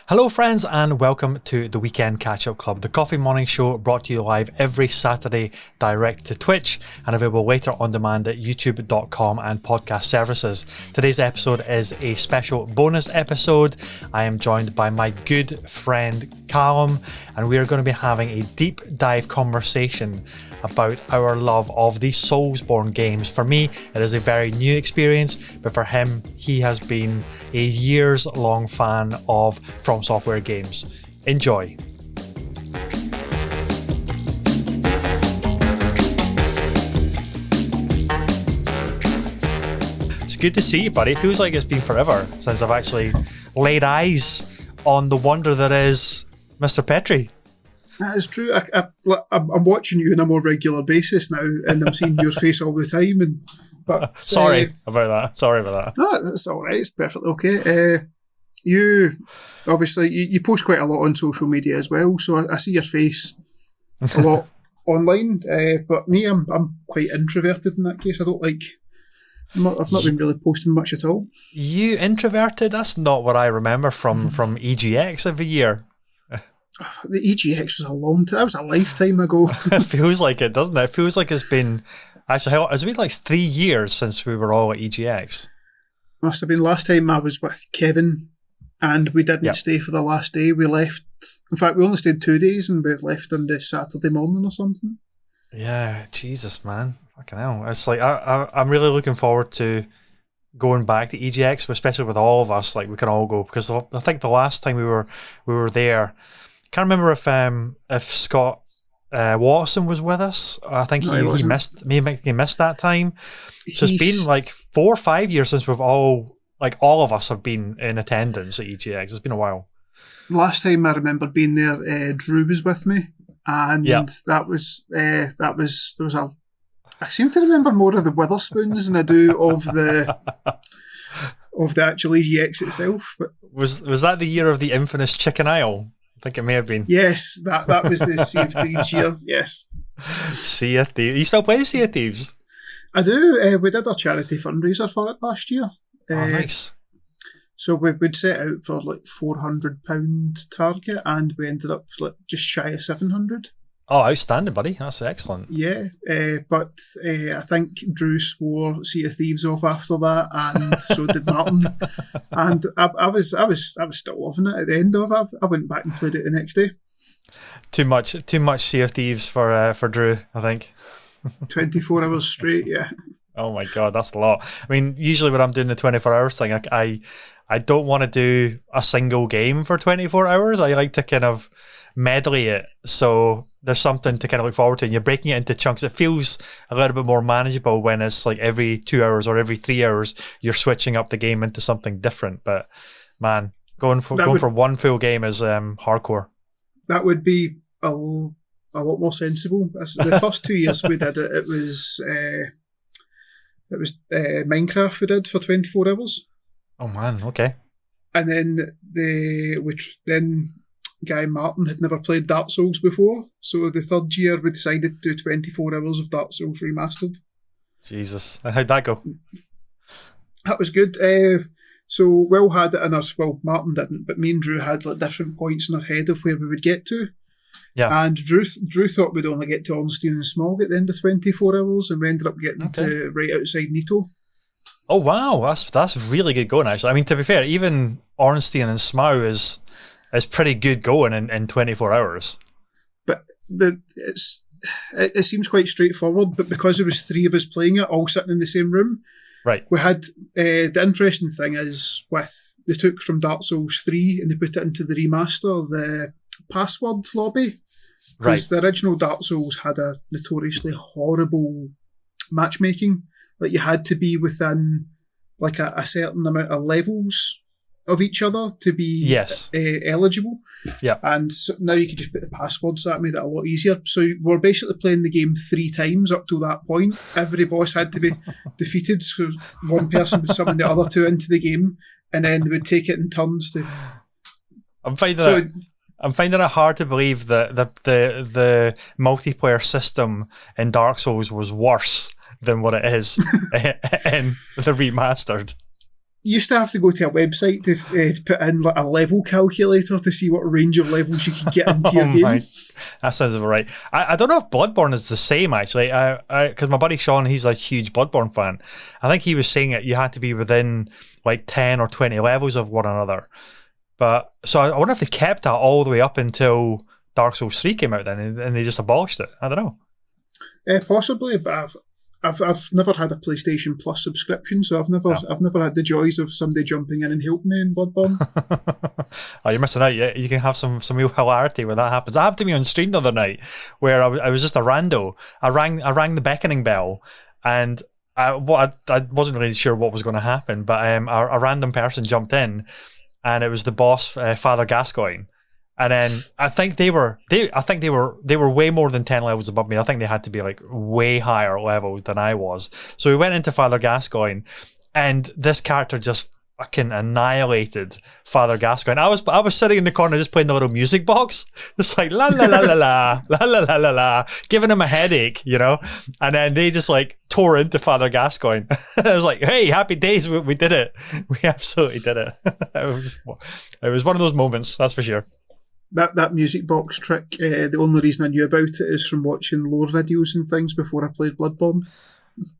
Hello friends and welcome to the Weekend Catch-Up Club, the coffee morning show brought to you live every Saturday direct to Twitch and available later on demand at youtube.com and podcast services. Today's episode is a special bonus episode. I am joined by my good friend Callum and we are going to be having a deep dive conversation about our love of the Soulsborne games. For me, it is a very new experience, but for him, he has been a years-long fan of From Software games. Enjoy. It's good to see you, buddy. It feels like it's been forever since I've actually laid eyes on the wonder that is Mr. Petrie. That is true. I'm watching you on a more regular basis now, and I'm seeing your face all the time. But Sorry about that. No, that's all right. It's perfectly okay. You obviously you post quite a lot on social media as well, so I see your face a lot online. But me, I'm quite introverted in that case. I've not been really posting much at all. You introverted? That's not what I remember from EGX every year. The EGX was a long time. That was a lifetime ago. It feels like it, doesn't it? It feels like it's been it's been like 3 years since we were all at EGX. Must have been last time I was with Kevin, and we didn't stay for the last day. We left. In fact, we only stayed 2 days, and we left on the Saturday morning or something. Yeah, Jesus, man, fucking hell! It's like I'm really looking forward to going back to EGX, especially with all of us. Like we can all go because I think the last time we were there. Can't remember if Scott Watson was with us. I think he missed that time. So it's been like 4 or 5 years since we've all of us have been in attendance at EGX. It's been a while. Last time I remember being there, Drew was with me, and there was I seem to remember more of the Witherspoons than I do of the actual EGX itself. But was that the year of the infamous Chicken Isle? I think it may have been. Yes, that was the Sea of Thieves year, yes. Sea of Thieves. You still play Sea of Thieves? I do. We did a charity fundraiser for it last year. Nice. So we'd set out for like £400 target and we ended up like just shy of 700. Oh, outstanding, buddy. That's excellent. Yeah, but I think Drew swore Sea of Thieves off after that, and so did Martin. And I was still loving it at the end of it. I went back and played it the next day. Too much Sea of Thieves for Drew, I think. 24 hours straight, yeah. Oh my God, that's a lot. I mean, usually when I'm doing the 24 hours thing, I don't want to do a single game for 24 hours. I like to kind of medley it, so there's something to kind of look forward to, and you're breaking it into chunks. It feels a little bit more manageable when it's like every 2 hours or every 3 hours you're switching up the game into something different. But man, going for one full game is hardcore. That would be a lot more sensible. The first 2 years we did it, it was Minecraft we did for 24 hours. Oh man, okay. And then Guy Martin had never played Dark Souls before, so the third year we decided to do 24 hours of Dark Souls Remastered. Jesus, how'd that go? That was good. So Will had it Martin didn't, but me and Drew had like different points in our head of where we would get to. Yeah. And Drew thought we'd only get to Ornstein and Smog at the end of 24 hours, and we ended up getting to right outside Nito. Oh wow, that's really good going actually. I mean, to be fair, even Ornstein and Smaug is pretty good going in 24 hours. But it seems quite straightforward, but because there was 3 of us playing it, all sitting in the same room, right? We had the interesting thing is they took from Dark Souls 3 and they put it into the remaster, the password lobby. Because the original Dark Souls had a notoriously horrible matchmaking. Like you had to be within like a certain amount of levels of each other to be eligible. Yeah. And so now you can just put the password, so that made it a lot easier. So we're basically playing the game 3 times up to that point. Every boss had to be defeated, so one person would summon the other 2 into the game, and then they would take it in turns to... I'm finding it hard to believe that the multiplayer system in Dark Souls was worse than what it is in the remastered. used to have to go to a website to put in like a level calculator to see what range of levels you could get into your game. That sounds about right. I don't know if Bloodborne is the same, actually. Because my buddy Sean, he's a huge Bloodborne fan. I think he was saying that you had to be within like 10 or 20 levels of one another. But so I wonder if they kept that all the way up until Dark Souls 3 came out then, and they just abolished it. I don't know. Possibly, but I've never had a PlayStation Plus subscription, so I've never had the joys of somebody jumping in and helping me in Bloodborne. Oh, you're missing out. You can have some real hilarity when that happens. That happened to me on stream the other night, where I was just a rando. I rang the beckoning bell, and I wasn't really sure what was going to happen, but a random person jumped in, and it was the boss, Father Gascoigne. And then I think they were way more than 10 levels above me. I think they had to be like way higher levels than I was. So we went into Father Gascoigne, and this character just fucking annihilated Father Gascoigne. I was sitting in the corner just playing the little music box, just like la la la la la la la la la la, giving him a headache, you know. And then they just like tore into Father Gascoigne. I was like, hey, happy days, we did it. We absolutely did it. It was one of those moments, that's for sure. That music box trick, the only reason I knew about it is from watching lore videos and things before I played Bloodborne.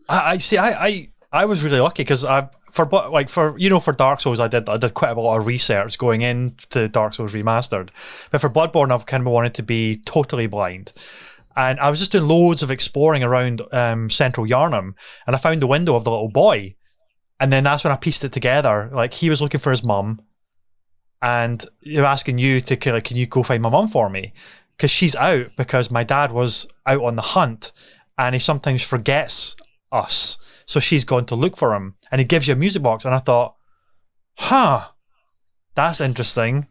I was really lucky because for Dark Souls I did quite a lot of research going into Dark Souls Remastered, but for Bloodborne I've kind of wanted to be totally blind, and I was just doing loads of exploring around Central Yarnum, and I found the window of the little boy, and then that's when I pieced it together. Like, he was looking for his mum, and you're asking you to kind of, can you go find my mum for me? Because she's out, because my dad was out on the hunt, and he sometimes forgets us. So she's gone to look for him, and he gives you a music box. And I thought, that's interesting.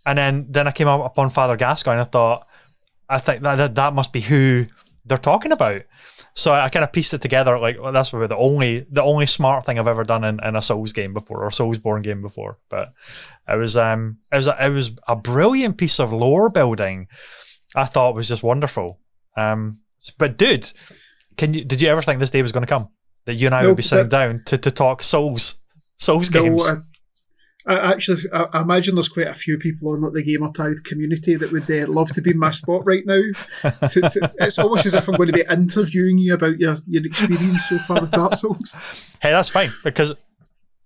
And then I came up upon Father Gascoigne, and I think that must be who they're talking about. So I kind of pieced it together. Like, well, that's the only smart thing I've ever done in a Souls game before, or Soulsborne game before. But it was a brilliant piece of lore building. I thought it was just wonderful. But dude, did you ever think this day was going to come? That you and I would be sitting down to talk Souls games? I imagine there's quite a few people on the Gamertag community that would love to be in my spot right now. It's almost as if I'm going to be interviewing you about your experience so far with Dark Souls. Hey, that's fine, because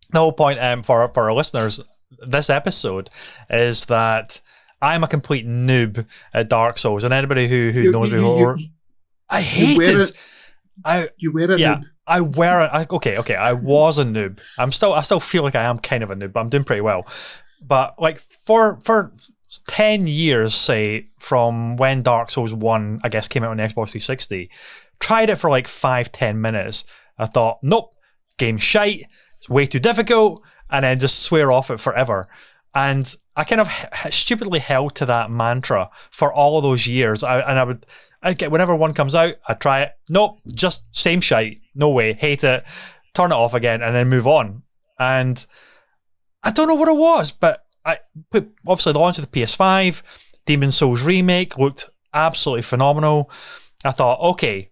the whole point for our listeners, this episode, is that I'm a complete noob at Dark Souls, and anybody who knows me, I hate it. You were a noob. I was a noob. I still feel like I am kind of a noob, but I'm doing pretty well. But like for 10 years, say, from when Dark Souls 1, I guess, came out on the Xbox 360, tried it for like 5-10 minutes. I thought, nope, game's shite, it's way too difficult, and then just swear off it forever. And I kind of stupidly held to that mantra for all of those years. I'd get, whenever one comes out, I'd try it. Nope, just same shite. No way. Hate it. Turn it off again and then move on. And I don't know what it was, but obviously the launch of the PS5, Demon's Souls remake looked absolutely phenomenal. I thought, okay,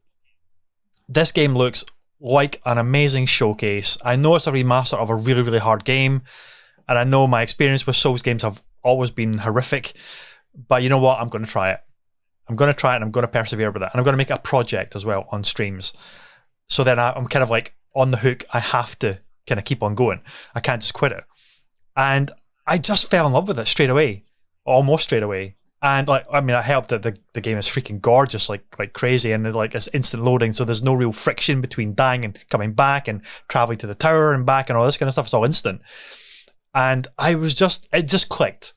this game looks like an amazing showcase. I know it's a remaster of a really, really hard game, and I know my experience with Souls games have always been horrific, but you know what? I'm going to try it. I'm going to try it, and I'm going to persevere with it. And I'm going to make it a project as well on streams. So then I'm kind of like on the hook. I have to kind of keep on going. I can't just quit it. And I just fell in love with it straight away, almost straight away. And like, I mean, it helped that the game is freaking gorgeous, like crazy, and like it's instant loading. So there's no real friction between dying and coming back and traveling to the tower and back and all this kind of stuff. It's all instant. And it just clicked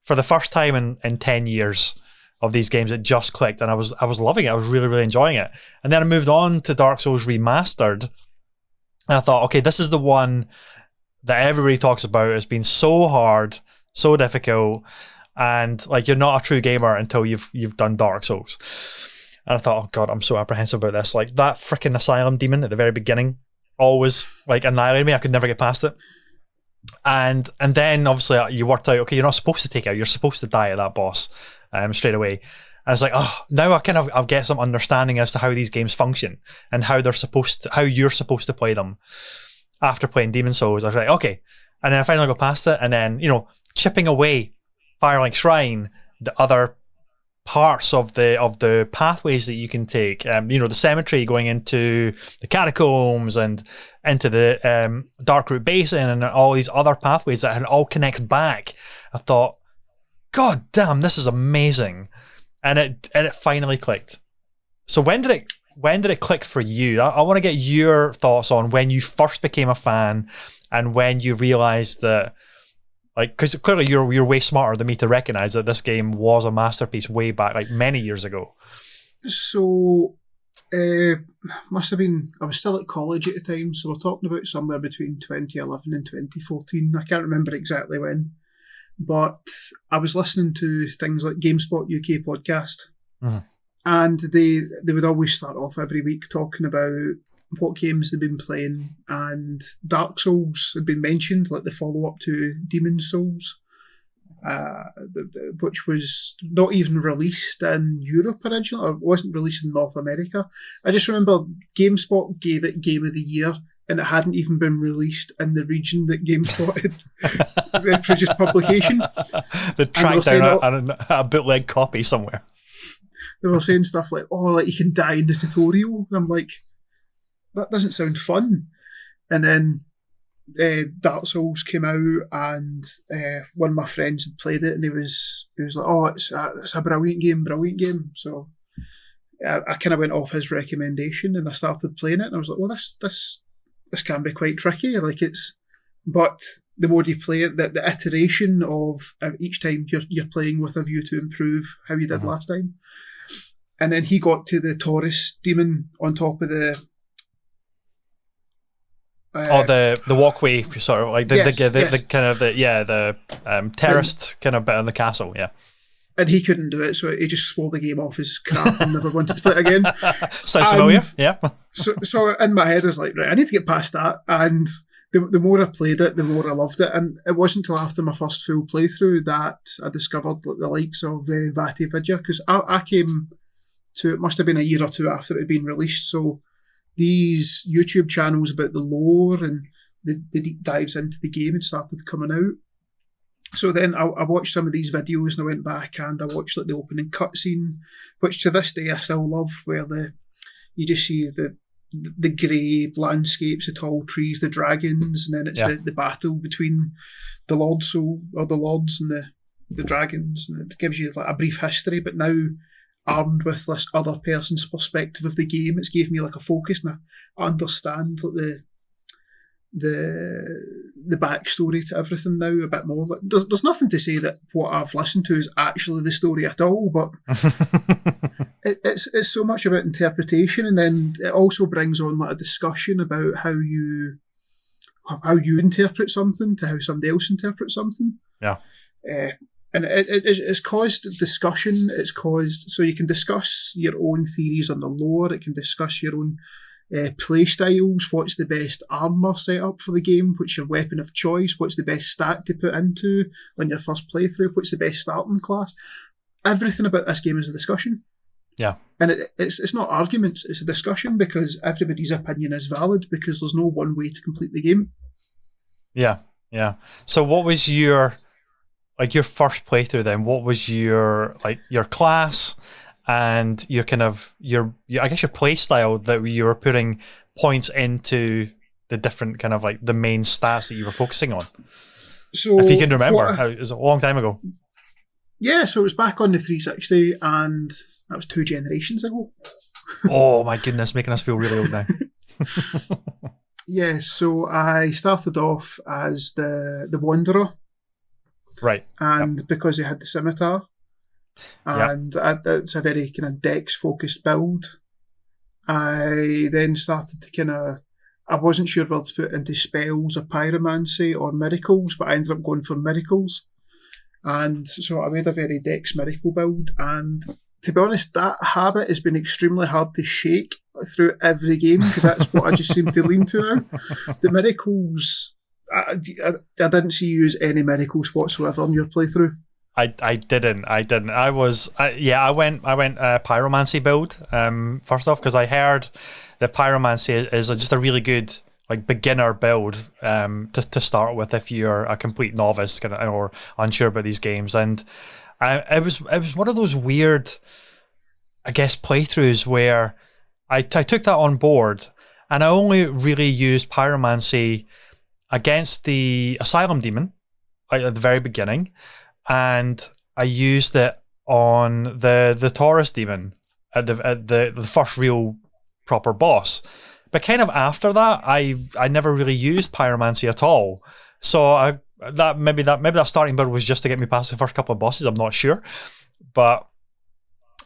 for the first time in 10 years. Of these games, it just clicked, and I was loving it. I was really, really enjoying it. And then I moved on to Dark Souls Remastered, and I thought, okay, this is the one that everybody talks about as being so hard, so difficult, and like you're not a true gamer until you've done Dark Souls. And I thought, oh god, I'm so apprehensive about this. Like that freaking asylum demon at the very beginning always like annihilated me. I could never get past it. And then obviously you worked out, okay, you're not supposed to take it out. You're supposed to die at that boss. Straight away. And it's like, oh, now I'll get some understanding as to how these games function and how you're supposed to play them. after playing Demon Souls, I was like, okay. And then I finally got past it, and then, chipping away Firelink Shrine, the other parts of the pathways that you can take, the cemetery going into the catacombs and into the Darkroot Basin and all these other pathways that all connects back. I thought, God damn, this is amazing. And it finally clicked. So when did it click for you? I want to get your thoughts on when you first became a fan and when you realized that, like, because clearly you're way smarter than me to recognize that this game was a masterpiece way back, like many years ago. So, must have been, I was still at college at the time, so we're talking about somewhere between 2011 and 2014. I can't remember exactly when, but I was listening to things like GameSpot UK podcast, and they would always start off every week talking about what games they'd been playing, and Dark Souls had been mentioned, like the follow-up to Demon Souls, which was not even released in Europe originally, or wasn't released in North America. I just remember GameSpot gave it Game of the Year, and it hadn't even been released in the region that GameSpot had produced publication. They tracked down a bootleg copy somewhere. They were saying stuff like, like you can die in the tutorial, and I'm like, that doesn't sound fun. And then Dark Souls came out, and one of my friends had played it, and he was like, it's a brilliant game. So I kind of went off his recommendation, and I started playing it, and I was like, well, this can be quite tricky. But the more you play it, the iteration of each time you're playing with a view to improve how you did last time. And then he got to the Taurus demon on top of the the walkway, sort of like the kind of the terraced kind of bit on the castle, yeah. And he couldn't do it, so he just swore the game off as crap and never wanted to play it again. Sounds familiar, yeah. So in my head I was like, right, I need to get past that. And the more I played it, the more I loved it. And it wasn't until after my first full playthrough that I discovered the likes of Vati Vidya, because I came to, it must have been a year or two after it had been released. So these YouTube channels about the lore and the deep dives into the game had started coming out. So then I watched some of these videos, and I went back and I watched like the opening cutscene, which to this day I still love, where you just see the grey landscapes, the tall trees, the dragons, and then it's the battle between the lords and the dragons, and it gives you like a brief history, but now armed with this other person's perspective of the game, it's gave me like a focus, and I understand like the backstory to everything now a bit more. Like, there's nothing to say that what I've listened to is actually the story at all, but it's so much about interpretation, and then it also brings on like a discussion about how you interpret something to how somebody else interprets something. Yeah. And it's caused discussion. It's caused, so you can discuss your own theories on the lore. It can discuss your own play styles. What's the best armor setup for the game? What's your weapon of choice? What's the best stat to put into on your first playthrough? What's the best starting class? Everything about this game is a discussion. Yeah. And it's not arguments, it's a discussion, because everybody's opinion is valid, because there's no one way to complete the game. Yeah, yeah. So what was your first playthrough then? What was your class and your kind of your I guess your play style that you were putting points into the different kind of like the main stats that you were focusing on? So if you can remember, it was a long time ago. Yeah, so it was back on the 360, and that was 2 generations ago. Oh my goodness, making us feel really old now. Yeah, so I started off as the Wanderer. Right. And because he had the scimitar, and it's a very kind of dex-focused build, I then started to I wasn't sure whether to put into spells or pyromancy or miracles, but I ended up going for miracles. And so I made a very dex miracle build, and to be honest, that habit has been extremely hard to shake through every game, because that's what I just seem to lean to now. The miracles, I didn't see you use any miracles whatsoever in your playthrough. I didn't. I went pyromancy build first off, because I heard that pyromancy is just a really good like beginner build to start with if you're a complete novice or unsure about these games. And it was one of those weird, I guess, playthroughs where I took that on board, and I only really used pyromancy against the Asylum Demon at the very beginning, and I used it on the Taurus Demon at the first real proper boss. But kind of after that, I never really used pyromancy at all. So maybe that starting build was just to get me past the first couple of bosses. I'm not sure, but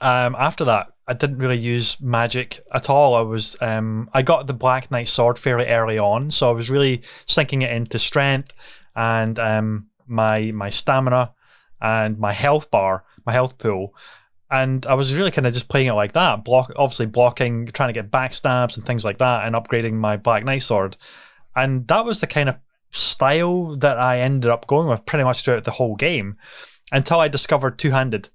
after that, I didn't really use magic at all. I got the Black Knight sword fairly early on, so I was really sinking it into strength and my stamina and my health bar, my health pool. And I was really kind of just playing it like that, obviously blocking, trying to get backstabs and things like that, and upgrading my Black Knight sword. And that was the kind of style that I ended up going with pretty much throughout the whole game, until I discovered two-handed,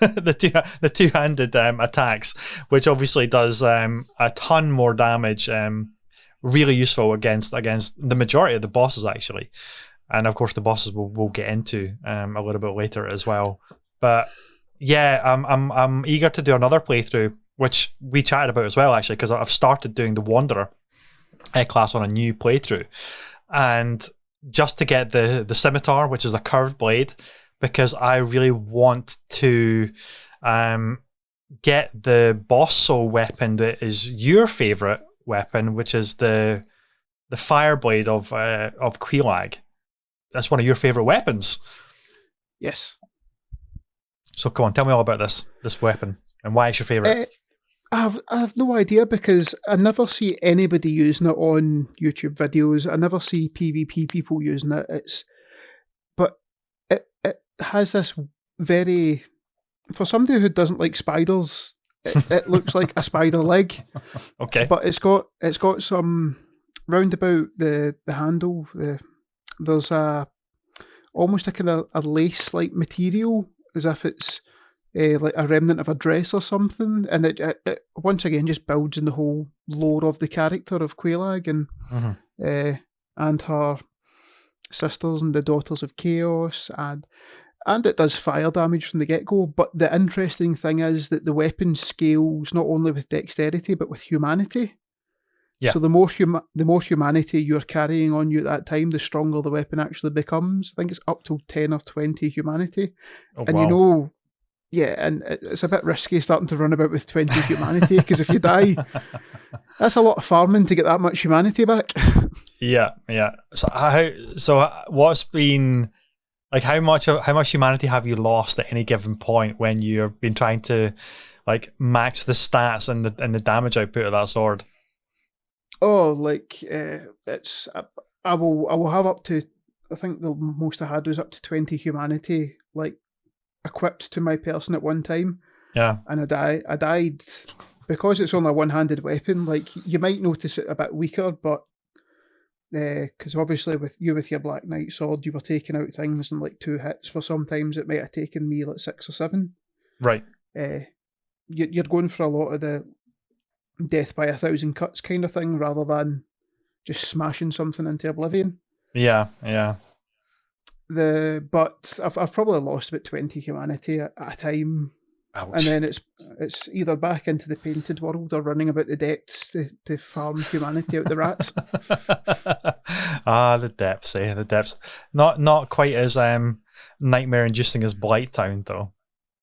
the two-handed attacks, which obviously does a ton more damage. Really useful against the majority of the bosses, actually. And of course, the bosses we'll get into a little bit later as well. But yeah, I'm eager to do another playthrough, which we chatted about as well, actually, because I've started doing the Wanderer class on a new playthrough, and just to get the scimitar, which is a curved blade, because I really want to get the boss soul weapon that is your favorite weapon, which is the fire blade of Quelaag. That's one of your favorite weapons. Yes. So come on, tell me all about this weapon and why it's your favorite. I have no idea, because I never see anybody using it on YouTube videos. I never see PvP people using it. But it has this very, for somebody who doesn't like spiders, it looks like a spider leg. Okay. But it's got some round about the handle. There's almost a kind of a lace like material, as if it's like a remnant of a dress or something, and it once again just builds in the whole lore of the character of Quelaag and her sisters and the Daughters of Chaos, and it does fire damage from the get-go. But the interesting thing is that the weapon scales not only with dexterity but with humanity. Yeah. So the more humanity you're carrying on you at that time, the stronger the weapon actually becomes. I think it's up to 10 or 20 humanity. Oh, and wow. And it's a bit risky starting to run about with 20 humanity, because if you die, that's a lot of farming to get that much humanity back. Yeah. So what's been like? How much humanity have you lost at any given point when you've been trying to like max the stats and the damage output of that sword? Oh, like it's I will have up to, I think the most I had was up to 20 humanity, like equipped to my person at one time. Yeah. And I died because it's only a one-handed weapon. Like, you might notice it a bit weaker, but because obviously with your Black Knight sword, you were taking out things in like 2 hits, for sometimes it might have taken me like 6 or 7. Right. You're going for a lot of the death by 1,000 cuts kind of thing, rather than just smashing something into oblivion. Yeah. But I've probably lost about 20 humanity at a time. Ouch. And then it's either back into the painted world or running about the depths to farm humanity out the rats. The depths, the depths. Not quite as nightmare inducing as Blighttown though.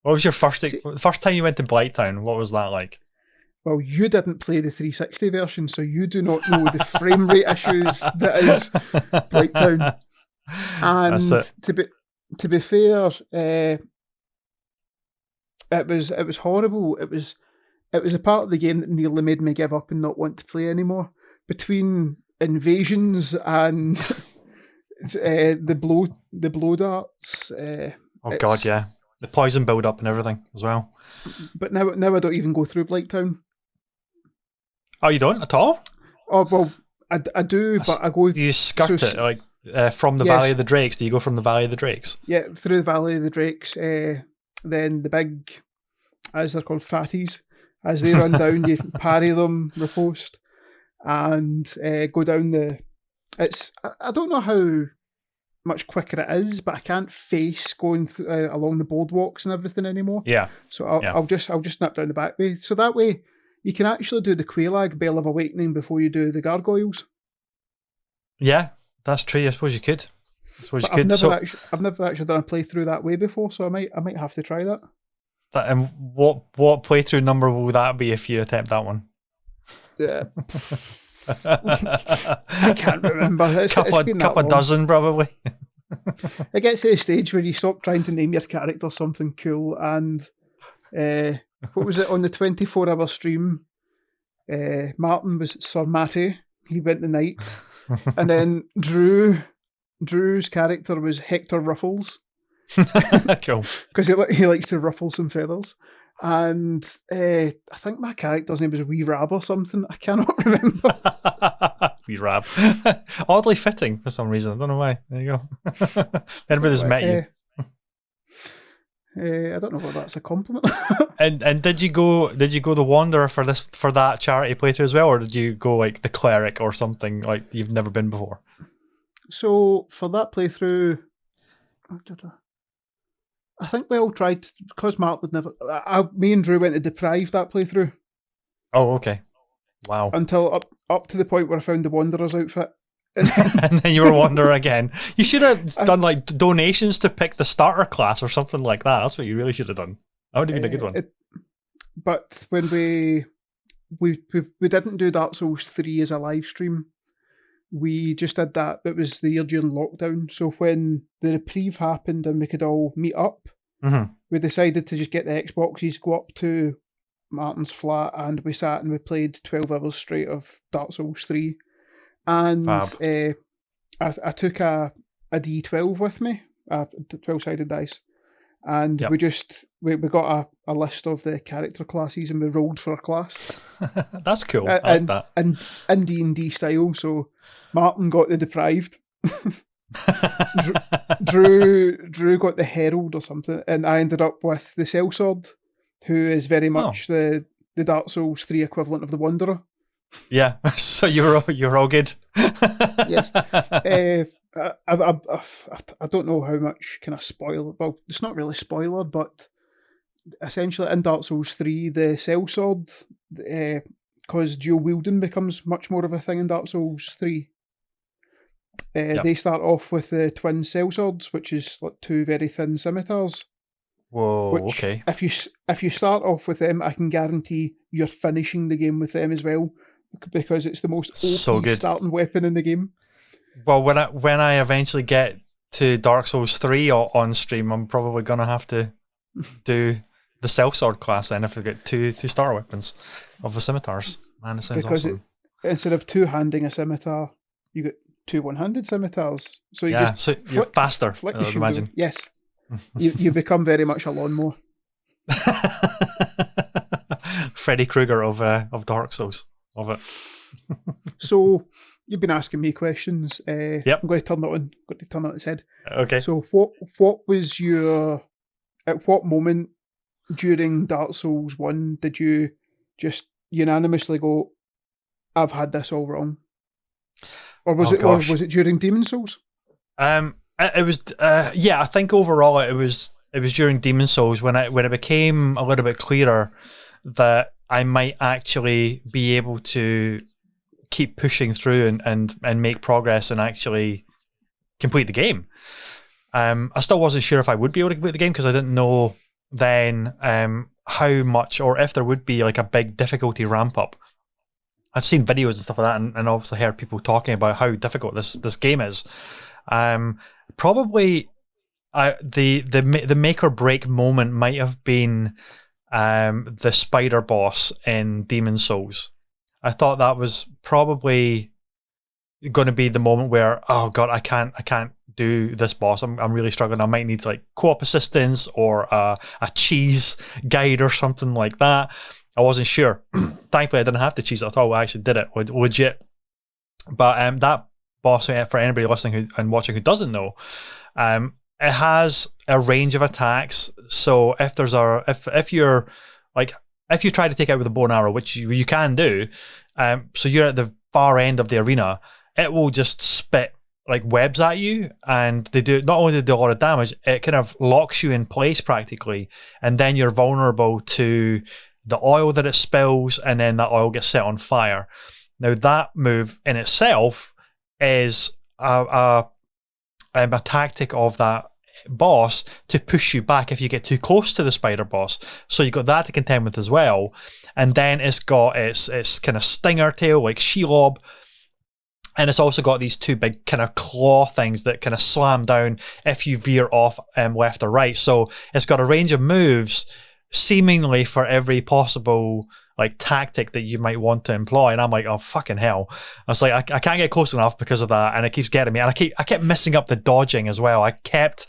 What was your first time you went to Blighttown? What was that like? Well, you didn't play the 360 version, so you do not know the frame rate issues that is Blighttown. And to be fair, it was horrible. It was a part of the game that nearly made me give up and not want to play anymore. Between invasions and the blow darts. Oh god, yeah, the poison build up and everything as well. But now I don't even go through Blighttown. Oh, you don't at all? Oh well, I do, but I go. You skirt it like from the Valley of the Drakes. Do you go from the Valley of the Drakes? Yeah, through the Valley of the Drakes. Then the big, as they're called, fatties, as they run down, you parry them, riposte. and go down the. I don't know how much quicker it is, but I can't face going along the boardwalks and everything anymore. Yeah. So I'll just snap down the back way. So that way you can actually do the Quelaag Bell of Awakening before you do the gargoyles. Yeah, that's true. I suppose you could. I've never actually done a playthrough that way before, so I might have to try that. And what playthrough number will that be if you attempt that one? Yeah. I can't remember. It's been couple of dozen probably. It gets to a stage where you stop trying to name your character something cool, and what was it on the 24-hour stream? Martin was Sir Matty. He went the knight, and then Drew's character was Hector Ruffles. Cool. Because he likes to ruffle some feathers. And I think my character's name was Wee Rab or something. I cannot remember. Wee Rab. Oddly fitting for some reason. I don't know why. There you go. Anybody's met you. I don't know whether that's a compliment. and did you go the Wanderer for that charity playthrough as well, or did you go like the cleric or something like you've never been before? So for that playthrough, I think we all tried, because Mark would never. Me and Drew went to Deprive that playthrough. Oh, okay. Wow. Until up to the point where I found the Wanderer's outfit. And then you were Wanderer again. You should have done like donations to pick the starter class or something like that. That's what you really should have done. That would have been a good one. But when we didn't do Dark Souls 3 as a live stream, we just did that. It was the year during lockdown. So when the reprieve happened and we could all meet up, we decided to just get the Xboxes, go up to Martin's flat, and we sat and we played 12 hours straight of Dark Souls 3. And I took a D12 with me, a 12-sided dice, and we got a list of the character classes and we rolled for a class. That's cool. I like that. And in D&D style, so Martin got the Deprived. Drew got the Herald or something, and I ended up with the Sellsword, who is very much the Dark Souls 3 equivalent of the Wanderer. Yeah, so you're all good. Yes. I don't know how much can I spoil. Well, it's not really spoiler, but essentially in Dark Souls 3, the Sellsword, because dual wielding becomes much more of a thing in Dark Souls 3. They start off with the twin Sellswords, which is like two very thin scimitars. Whoa, okay. If you start off with them, I can guarantee you're finishing the game with them as well, because it's the most OP starting weapon in the game. Well, when I eventually get to Dark Souls 3 on stream, I'm probably gonna have to do the Sellsword class then if we get two starter weapons of the scimitars. Man, that sounds awesome. Instead of two-handing a scimitar, you get two one-handed scimitars. So you're faster, I would imagine. Yes. You become very much a lawnmower. Freddy Krueger of Dark Souls. Love it. So you've been asking me questions. Yep. I'm going to turn it on its head. Okay. So what was at what moment during Dark Souls 1 did you just unanimously go, I've had this all wrong? Or was it during Demon Souls? It was I think overall it was during Demon Souls when it became a little bit clearer that I might actually be able to keep pushing through and make progress and actually complete the game. I still wasn't sure if I would be able to complete the game because I didn't know then how much or if there would be like a big difficulty ramp up. I'd seen videos and stuff like that and obviously heard people talking about how difficult this game is. Probably the make or break moment might have been the spider boss in Demon Souls. I thought that was probably going to be the moment where, oh god, I can't do this boss. I'm really struggling. I might need like co-op assistance or a cheese guide or something like that. I wasn't sure. Thankfully, I didn't have to cheese. I thought I actually did it legit. But that boss, for anybody listening and watching who doesn't know, it has a range of attacks. So if you try to take it out with a bow and arrow, which you can do, so you're at the far end of the arena, it will just spit like webs at you, and they do not only do they do a lot of damage, it kind of locks you in place practically, and then you're vulnerable to the oil that it spills, and then that oil gets set on fire. Now that move in itself is a tactic of that boss to push you back if you get too close to the spider boss. So you got that to contend with as well, and then it's got its kind of stinger tail like Shelob. And it's also got these two big kind of claw things that kind of slam down if you veer off left or right. So it's got a range of moves seemingly for every possible like tactic that you might want to employ. And I'm like, oh, fucking hell. I was like, I can't get close enough because of that. And it keeps getting me. And I kept messing up the dodging as well. I kept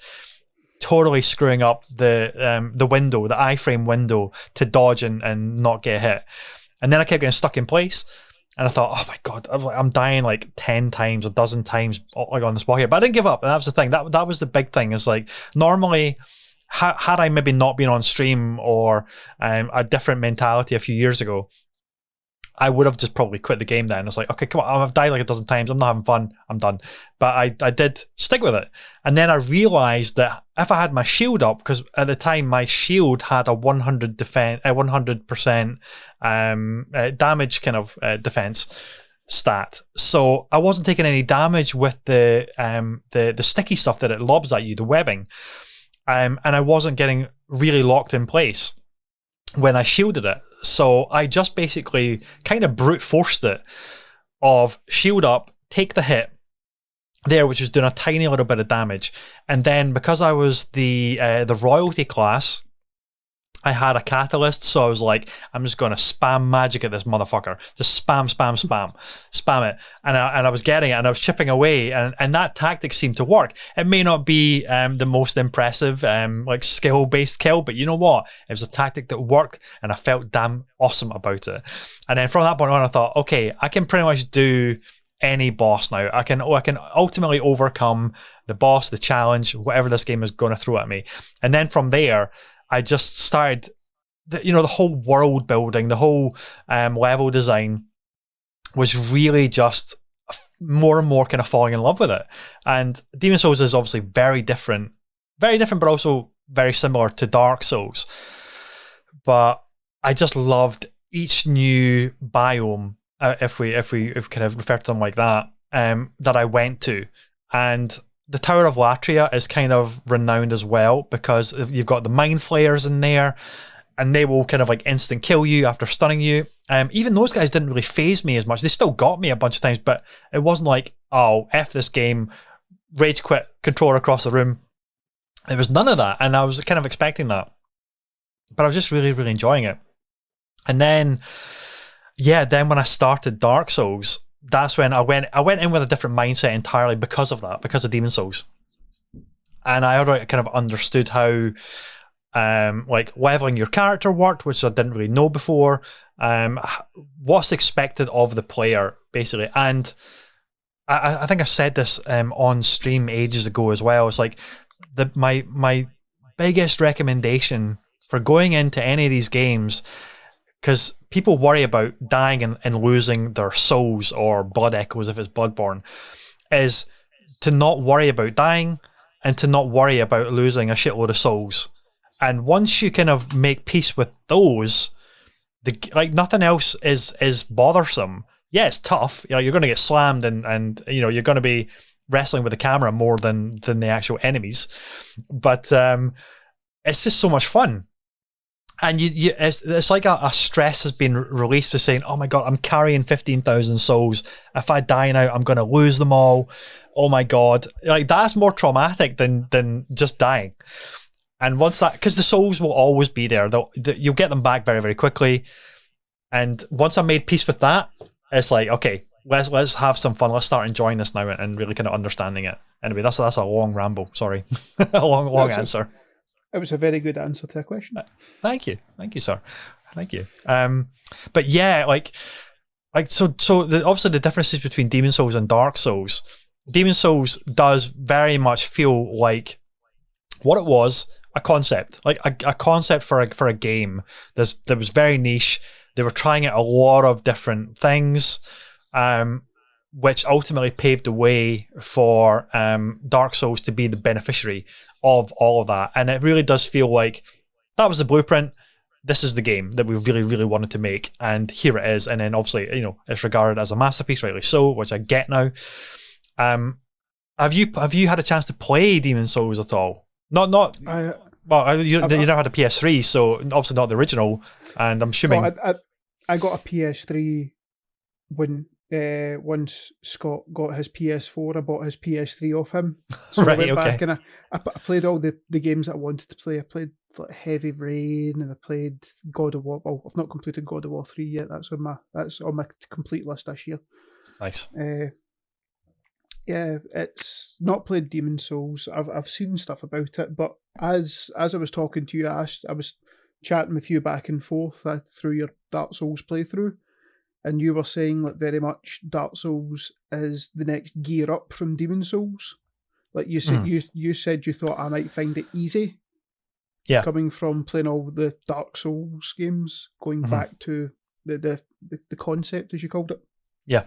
totally screwing up the window, the iframe window to dodge and not get hit. And then I kept getting stuck in place. And I thought, oh my God, I'm dying like 10 times, a dozen times like on this wall here. But I didn't give up. And that was the thing. That was the big thing. Is like, normally, had I maybe not been on stream or a different mentality a few years ago, I would have just probably quit the game then. It's like, okay, come on, I've died like a dozen times. I'm not having fun. I'm done. But I did stick with it. And then I realized that if I had my shield up, because at the time my shield had a 100% damage kind of defense stat. So I wasn't taking any damage with the sticky stuff that it lobs at you, the webbing. And I wasn't getting really locked in place when I shielded it. So I just basically kind of brute forced it of shield up, take the hit there, which was doing a tiny little bit of damage. And then because I was the royalty class, I had a catalyst, so I was like, I'm just going to spam magic at this motherfucker. Just spam it. And I was getting it, and I was chipping away, and that tactic seemed to work. It may not be the most impressive, like skill-based kill, but you know what? It was a tactic that worked, and I felt damn awesome about it. And then from that point on, I thought, okay, I can pretty much do any boss now. I can ultimately overcome the boss, the challenge, whatever this game is going to throw at me. And then from there, I just started, the whole world building, the whole level design was really just more and more kind of falling in love with it. And Demon Souls is obviously very different, but also very similar to Dark Souls. But I just loved each new biome, if we kind of refer to them like that, that I went to. And the Tower of Latria is kind of renowned as well because you've got the mind flayers in there, and they will kind of like instant kill you after stunning you. Even those guys didn't really phase me as much. They still got me a bunch of times, but it wasn't like, oh, F this game, rage quit, controller across the room. There was none of that, and I was kind of expecting that. But I was just really, really enjoying it. And then, then when I started Dark Souls, that's when I went in with a different mindset entirely because of that, because of Demon Souls. And I already kind of understood how like leveling your character worked, which I didn't really know before. What's expected of the player, basically. And I think I said this on stream ages ago as well. It's like my biggest recommendation for going into any of these games, because people worry about dying and losing their souls or blood echoes if it's Bloodborne, is to not worry about dying and to not worry about losing a shitload of souls. And once you kind of make peace with those, like nothing else is bothersome. Yeah, it's tough. You're going to get slammed and you're going to be wrestling with the camera more than the actual enemies. But it's just so much fun. And it's like a stress has been released for saying, oh my God, I'm carrying 15,000 souls. If I die now, I'm going to lose them all. Oh my God. Like, that's more traumatic than just dying. And once that, because the souls will always be there. You'll get them back very, very quickly. And once I made peace with that, it's like, okay, let's have some fun. Let's start enjoying this now and really kind of understanding it. Anyway, that's a long ramble. Sorry. a long answer. It was a very good answer to a question. Thank you, sir. Thank you. But yeah, obviously the differences between Demon Souls and Dark Souls. Demon Souls does very much feel like what it was, a concept, like a concept for a game. That was very niche. They were trying out a lot of different things. which ultimately paved the way for Dark Souls to be the beneficiary of all of that. And it really does feel like that was the blueprint. This is the game that we really, really wanted to make, and here it is. And then obviously, it's regarded as a masterpiece, rightly so, which I get now. Have you had a chance to play Demon's Souls at all? You never had a PS3, so obviously not the original. And I'm assuming I got a PS3 when once Scott got his PS4. I bought his PS3 off him. So right, I went okay. back and I played all the games that I wanted to play. I played like Heavy Rain, and I played God of War. Well, I've not completed God of War 3 yet. That's on my complete list this year. Nice. Yeah, it's not played Demon's Souls. I've seen stuff about it, but as I was talking to you, I was chatting with you back and forth through your Dark Souls playthrough, and you were saying like very much Dark Souls is the next gear up from Demon's Souls. Like you said, you said you thought I might find it easy. Yeah. Coming from playing all the Dark Souls games, going back to the concept as you called it. Yeah.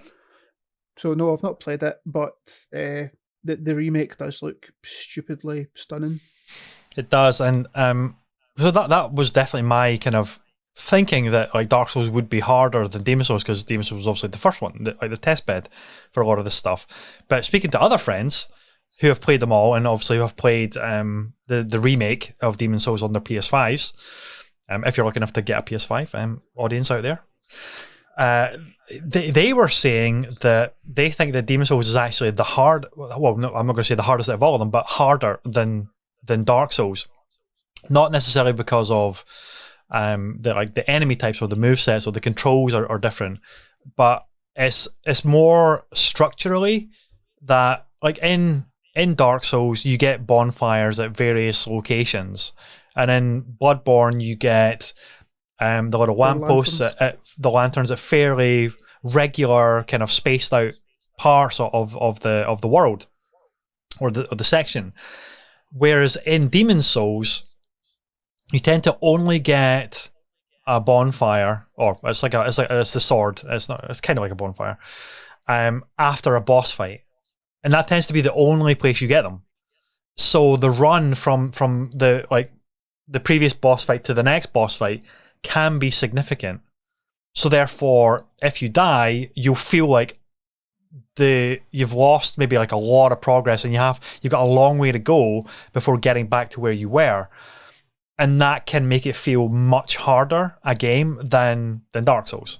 So no, I've not played it, but the remake does look stupidly stunning. It does, and so that was definitely my kind of thinking that like Dark Souls would be harder than Demon's Souls, because Demon's Souls was obviously the first one, the test bed for a lot of this stuff. But speaking to other friends who have played them all, and obviously who have played the remake of Demon's Souls on their PS5s, if you're lucky enough to get a PS5, audience out there. They were saying that they think that Demon's Souls is actually I'm not going to say the hardest out of all of them, but harder than Dark Souls. Not necessarily because of the enemy types or the movesets or the controls are different, but it's more structurally that like in Dark Souls you get bonfires at various locations, and in Bloodborne you get the little lampposts at the lanterns at fairly regular kind of spaced out parts of the world or the section. Whereas in Demon's Souls, you tend to only get a bonfire, or it's the sword. It's kind of like a bonfire after a boss fight, and that tends to be the only place you get them. So the run from the previous boss fight to the next boss fight can be significant. So therefore, if you die, you'll feel like you've lost maybe like a lot of progress, and you've got a long way to go before getting back to where you were, and that can make it feel much harder a game than Dark Souls.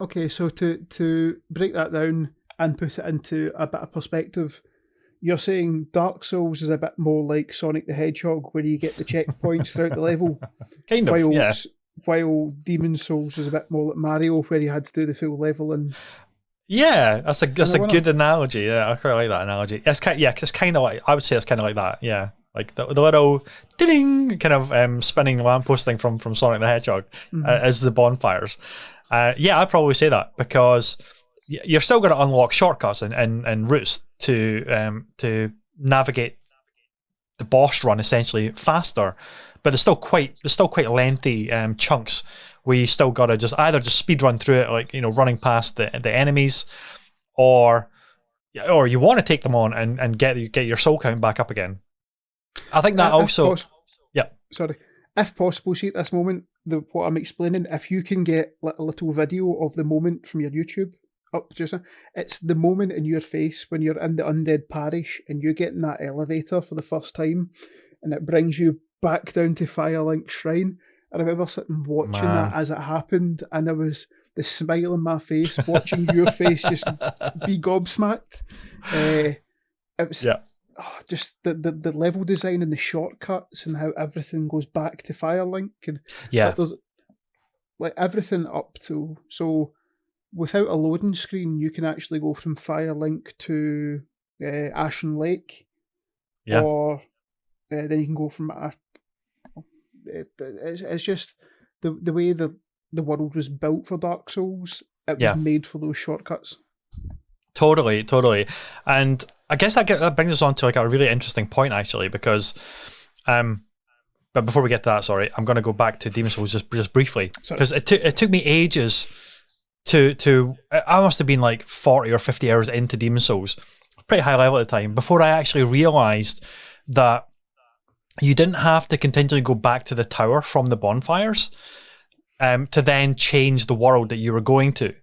Okay, so to break that down and put it into a bit of perspective, you're saying Dark Souls is a bit more like Sonic the Hedgehog, where you get the checkpoints throughout the level, kind of, yeah. While Demon's Souls is a bit more like Mario, where you had to do the full level. And yeah, that's a good analogy. Yeah, I quite like that analogy. It's kind of like, I would say it's kind of like that. Yeah, like the little ding kind of spinning lamppost thing from Sonic the Hedgehog as the bonfires. Yeah, I'd probably say that, because you're still going to unlock shortcuts and routes to navigate the boss run essentially faster, but there's still quite lengthy chunks where you still got to just either speed run through it, like running past the enemies, or you want to take them on and get your soul count back up again. I think that also if possible, see at this moment, what I'm explaining, if you can get a little video of the moment from your YouTube up just now, it's the moment in your face when you're in the undead parish and you get in that elevator for the first time and it brings you back down to Firelink Shrine. I remember sitting watching that as it happened, and there was the smile on my face watching your face just be gobsmacked. It was just the level design and the shortcuts and how everything goes back to Firelink, and like everything up to, so without a loading screen you can actually go from Firelink to Ashen Lake, or then you can go from it's just the way the world was built for Dark Souls. It was made for those shortcuts. Totally. And I guess that brings us on to like a really interesting point, actually, because but before we get to that, sorry, I'm going to go back to Demon's Souls just briefly, because it took me ages I must have been like 40 or 50 hours into Demon Souls, pretty high level at the time, before I actually realized that you didn't have to continually go back to the tower from the bonfires to then change the world that you were going to.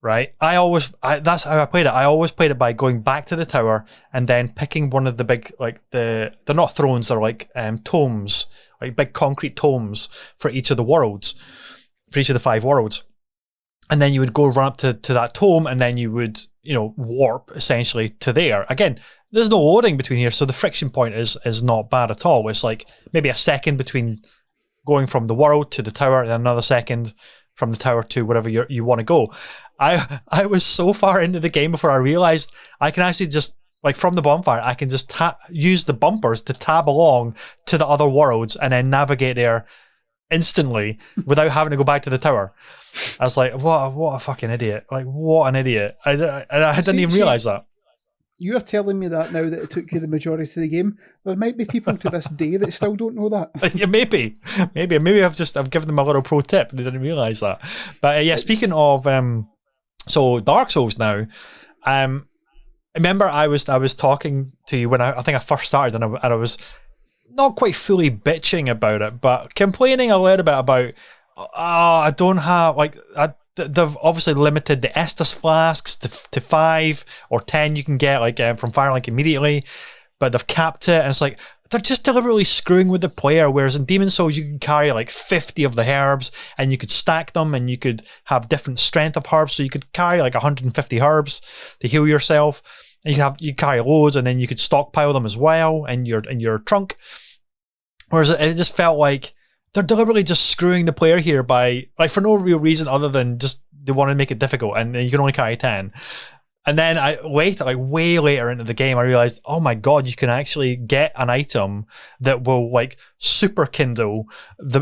Right? That's how I played it. I always played it by going back to the tower and then picking one of the big, like they're not thrones, they're like tomes, like big concrete tomes for each of the worlds, for each of the 5 worlds. And then you would go run up to that tome, and then you would, warp essentially to there. Again, there's no loading between here, so the friction point is not bad at all. It's like maybe a second between going from the world to the tower, and another second from the tower to wherever you want to go. I was so far into the game before I realized I can actually just, like, from the bonfire, I can just use the bumpers to tab along to the other worlds and then navigate there instantly without having to go back to the tower. I was like, what a fucking idiot. Like, what an idiot. I didn't even realize that. You're telling me that now that it took you the majority of the game. There might be people to this day that still don't know that. Yeah, maybe I've given them a little pro tip. They didn't realize that. But speaking of so Dark Souls now, remember I was talking to you when I think I first started, and I was not quite fully bitching about it, but complaining a little bit about I don't have, like, they've obviously limited the Estus flasks to 5 or 10 you can get, like, from Firelink immediately, but they've capped it, and it's like they're just deliberately screwing with the player. Whereas in Demon Souls, you can carry like 50 of the herbs, and you could stack them, and you could have different strength of herbs. So you could carry like 150 herbs to heal yourself, and you carry loads, and then you could stockpile them as well in your trunk. Whereas it just felt like they're deliberately just screwing the player here by, like, for no real reason other than just they want to make it difficult, and you can only carry 10. And then way later into the game, I realized, oh my god, you can actually get an item that will, like, super kindle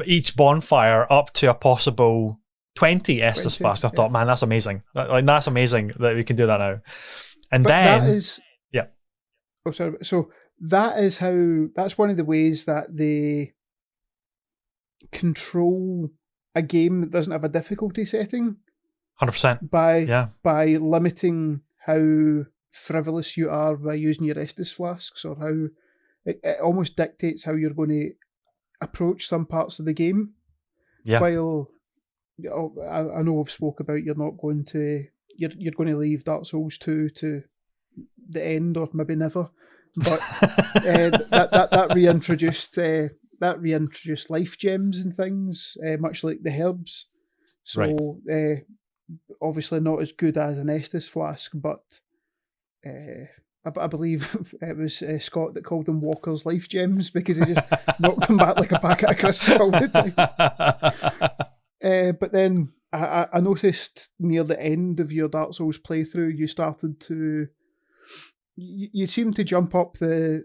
each bonfire up to a possible 20 Estus flask. I thought, man, that's amazing. That's amazing that we can do that now. And then that is, yeah. Oh, sorry. So that's one of the ways that they control a game that doesn't have a difficulty setting. 100%. By limiting how frivolous you are by using your Estus flasks, or how it almost dictates how you're going to approach some parts of the game. Yeah. While I know we've spoke about you're going to leave Dark Souls 2 to the end, or maybe never, but that reintroduced life gems and things, much like the herbs. So right. Obviously not as good as an Estus flask, but I believe it was Scott that called them Walker's life gems, because he just knocked them back like a packet of crisps all the time. But then I noticed near the end of your Dark Souls playthrough, you started to you seemed to jump up the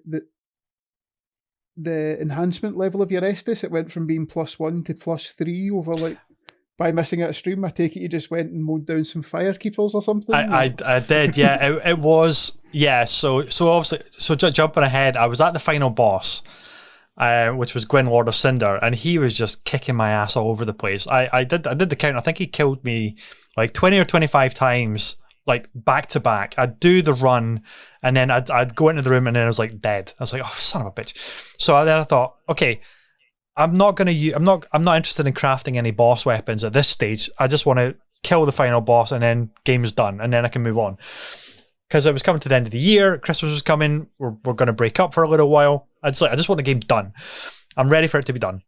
enhancement level of your Estus. It went from being +1 to +3 over, like, by missing out a stream. I take it you just went and mowed down some firekeepers or something? I did, yeah. It was, yeah. So obviously, jumping ahead, I was at the final boss, which was Gwyn, Lord of Cinder, and he was just kicking my ass all over the place. I did the count. I think he killed me like 20 or 25 times, like, back to back. I'd do the run, and then I'd go into the room, and then I was like dead. I was like, oh, son of a bitch. So then I thought, okay, I'm not interested in crafting any boss weapons at this stage. I just want to kill the final boss, and then game's done, and then I can move on. Because it was coming to the end of the year, Christmas was coming, we're going to break up for a little while. I just want the game done. I'm ready for it to be done.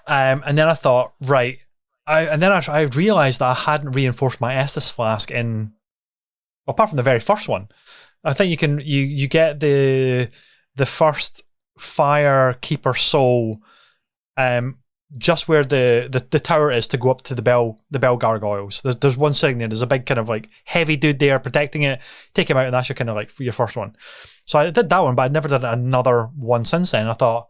And then I thought, right, I realized that I hadn't reinforced my Estus flask apart from the very first one. I think you get the first Firekeeper soul just where the tower is to go up to the bell gargoyles. There's one sitting there. There's a big kind of like heavy dude there protecting it. Take him out, and that's your kind of like your first one. So I did that one, but I never did another one since then. I thought,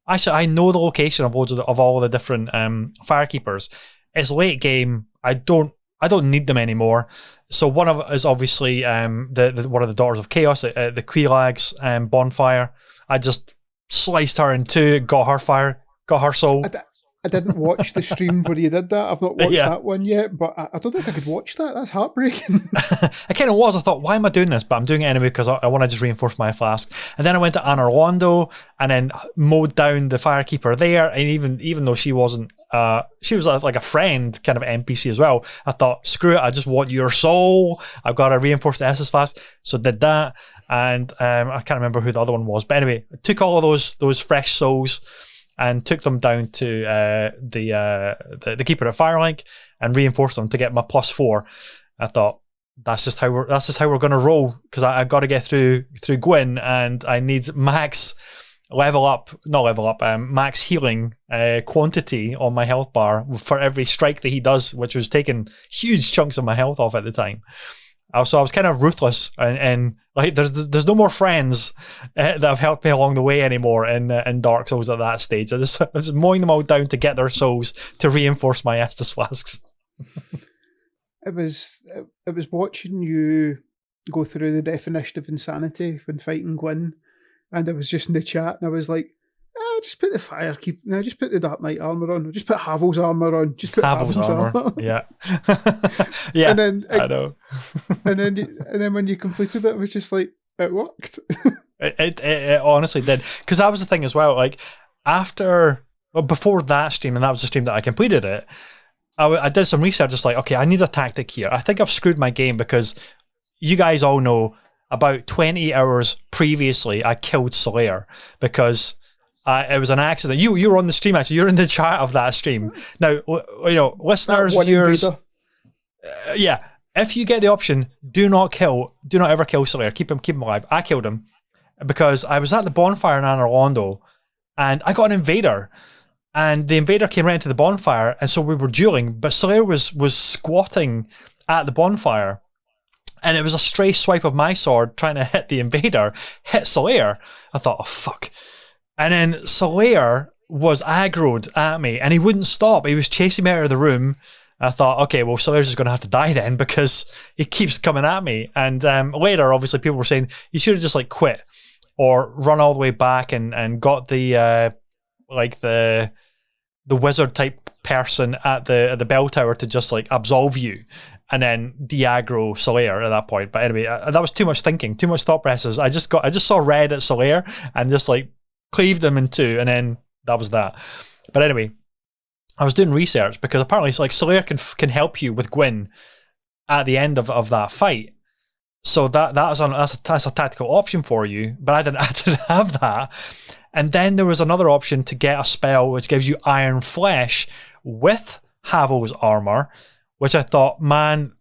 I know the location of all the different Firekeepers. It's late game. I don't need them anymore. So one of it is obviously the one of the Daughters of Chaos, the Quilag's bonfire. I just sliced her in two, got her soul. I didn't watch the stream where you did that. I've not watched Yeah. that one yet, but I don't think I could watch that. That's heartbreaking. I kind of was. I thought, why am I doing this? But I'm doing it anyway because I want to just reinforce my flask. And then I went to Anne Orlando and then mowed down the firekeeper there. And even though she wasn't, she was like a friend kind of NPC as well. I thought, screw it, I just want your soul. I've got to reinforce the Estus flask. So did that. And I can't remember who the other one was. But anyway, I took all of those fresh souls and took them down to the keeper at Firelink and reinforced them to get my +4. I thought that's just how we're going to roll, because I've got to get through Gwyn, and I need max healing quantity on my health bar for every strike that he does, which was taking huge chunks of my health off at the time. So I was kind of ruthless, and like there's no more friends that have helped me along the way anymore in Dark Souls at that stage. I was mowing them all down to get their souls to reinforce my Estus flasks. It was watching you go through the definition of insanity when fighting Gwyn, and I was just in the chat, and I was like, just put the firekeeper. No, just put the Dark Knight armor on. Just put Havel's armor on. Just put Havel's armor. Yeah, yeah. And then I know. and then when you completed it, it was just like, it worked. It honestly did, because that was the thing as well. Like before that stream, and that was the stream that I completed it. I did some research. It's like, okay, I need a tactic here. I think I've screwed my game, because you guys all know about 20 hours previously I killed Slayer because it was an accident. You were on the stream, actually. You're in the chat of that stream. Now, listeners, viewers, yeah. If you get the option, do not ever kill Slayer. Keep him alive. I killed him because I was at the bonfire in Anne Orlando, and I got an invader, and the invader came right into the bonfire, and so we were dueling. But Slayer was squatting at the bonfire, and it was a stray swipe of my sword trying to hit the invader, hit Slayer. I thought, oh fuck. And then Slayer was aggroed at me, and he wouldn't stop. He was chasing me out of the room. I thought, okay, well, Slayer's just going to have to die then, because he keeps coming at me. And later, obviously, people were saying, you should have just like quit or run all the way back and got the wizard type person at the bell tower to just like absolve you and then de-aggro Slayer at that point. But anyway, that was too much thinking, too much thought presses. I just saw red at Slayer and just like cleaved them in two, and then that was that. But anyway, I was doing research because apparently it's like Slayer can help you with Gwyn at the end of that fight. So that's a tactical option for you, but I didn't have that. And then there was another option to get a spell which gives you Iron Flesh with Havel's armor, which I thought, man,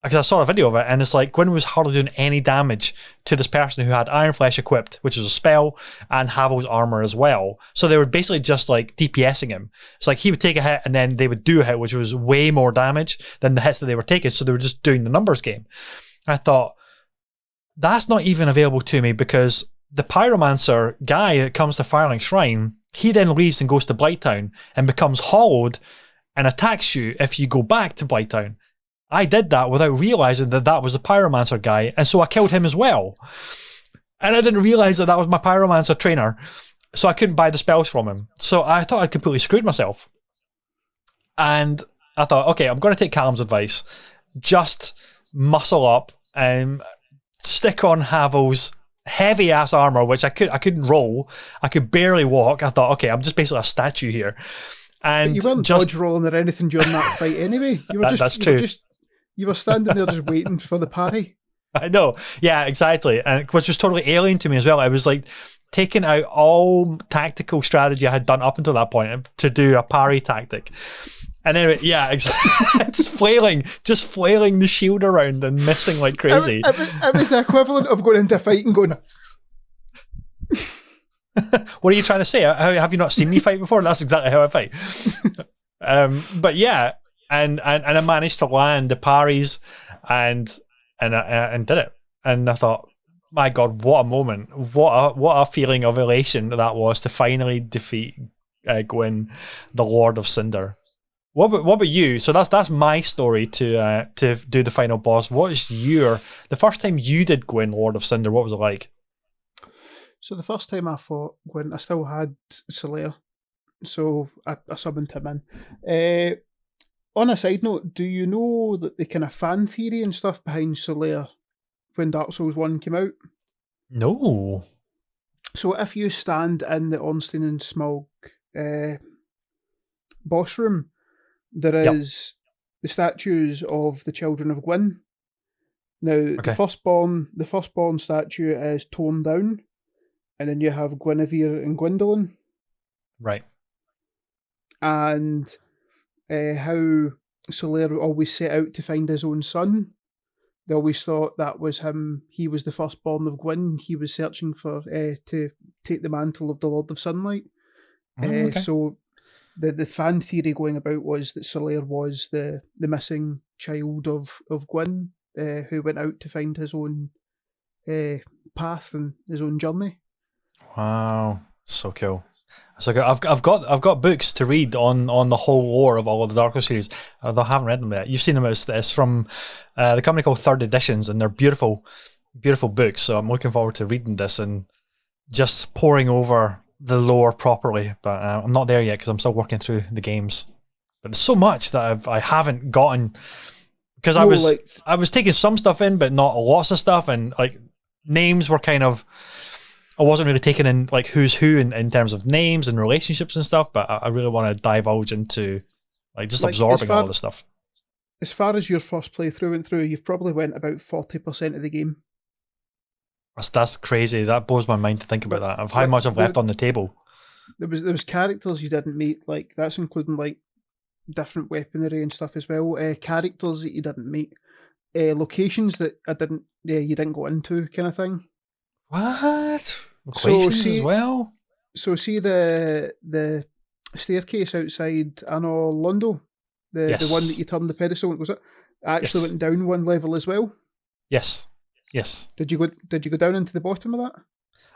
because I saw a video of it, and it's like Gwyn was hardly doing any damage to this person who had Iron Flesh equipped, which is a spell, and Havel's armor as well. So they were basically just like DPSing him. It's like he would take a hit and then they would do a hit, which was way more damage than the hits that they were taking. So they were just doing the numbers game. I thought, that's not even available to me, because the Pyromancer guy that comes to Firelink Shrine, he then leaves and goes to Blighttown and becomes hollowed and attacks you if you go back to Blighttown. I did that without realizing that was the Pyromancer guy, and so I killed him as well. And I didn't realize that was my Pyromancer trainer, so I couldn't buy the spells from him. So I thought I'd completely screwed myself. And I thought, okay, I'm going to take Callum's advice. Just muscle up and stick on Havel's heavy ass armor, which I couldn't roll. I could barely walk. I thought, okay, I'm just basically a statue here. And but you weren't dodge rolling or anything during that fight anyway. You were that's true. You were standing there just waiting for the parry. I know. Yeah, exactly. And which was totally alien to me as well. I was like taking out all tactical strategy I had done up until that point to do a parry tactic. And anyway, yeah, exactly. Just flailing the shield around and missing like crazy. It was the equivalent of going into a fight and going... What are you trying to say? Have you not seen me fight before? That's exactly how I fight. But yeah, and I managed to land the parries and did it. And I thought, my God, what a moment! What a feeling of elation that was to finally defeat Gwyn, the Lord of Cinder. What about you? So that's my story to do the final boss. What is the first time you did Gwyn, Lord of Cinder? What was it like? So the first time I fought Gwyn, I still had Slayer. so I summoned him in. On a side note, do you know that the kind of fan theory and stuff behind Solaire when Dark Souls 1 came out? No. So if you stand in the Ornstein and Smog boss room, there Yep. is the statues of the children of Gwyn. Now, Okay. the firstborn statue is torn down, and then you have Guinevere and Gwyndolin. Right. And how Solaire always set out to find his own son. They always thought that was him. He was the firstborn of Gwyn. He was searching for to take the mantle of the Lord of Sunlight. Okay. So the fan theory going about was that Solaire was the missing child of Gwyn, who went out to find his own path and his own journey. Wow, so cool. So I've got books to read on the whole lore of all of the Dark Souls series. Although I haven't read them yet. You've seen them. It's from the company called Third Editions, and they're beautiful books. So I'm looking forward to reading this and just poring over the lore properly. But I'm not there yet because I'm still working through the games. But there's so much that I haven't gotten because I was taking some stuff in, but not lots of stuff, and like names were kind of. I wasn't really taking in like who's who in terms of names and relationships and stuff, but I really want to divulge into like just absorbing all the stuff. As far as your first playthrough went through, you've probably went about 40% of the game. That's crazy. That blows my mind to think about that. Of how much I've left on the table. There was characters you didn't meet, like that's including like different weaponry and stuff as well. Characters that you didn't meet, locations that you didn't go into, kind of thing. What? Locations as well? So see the staircase outside Anor Londo, the one that you turned the pedestal, was it? I actually went down one level as well. Yes. Did you go down into the bottom of that?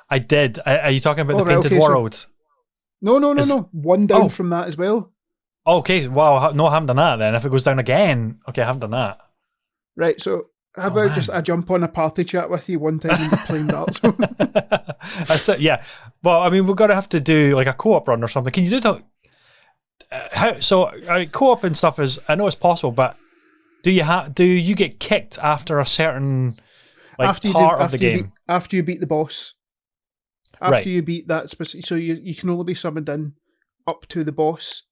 I did. Are you talking about the painted world? So, no. One down from that as well. Okay, wow. No, I haven't done that then. If it goes down again, okay, I haven't done that. Right, so how about just I jump on a party chat with you one time when you're playing darts? That's it, yeah. Well, I mean, we're going to have to do like a co-op run or something. Can you do that? Co-op and stuff is, I know it's possible, but do you get kicked after a certain part of the game? After you beat the boss. After you beat that specific, so you can only be summoned in up to the boss.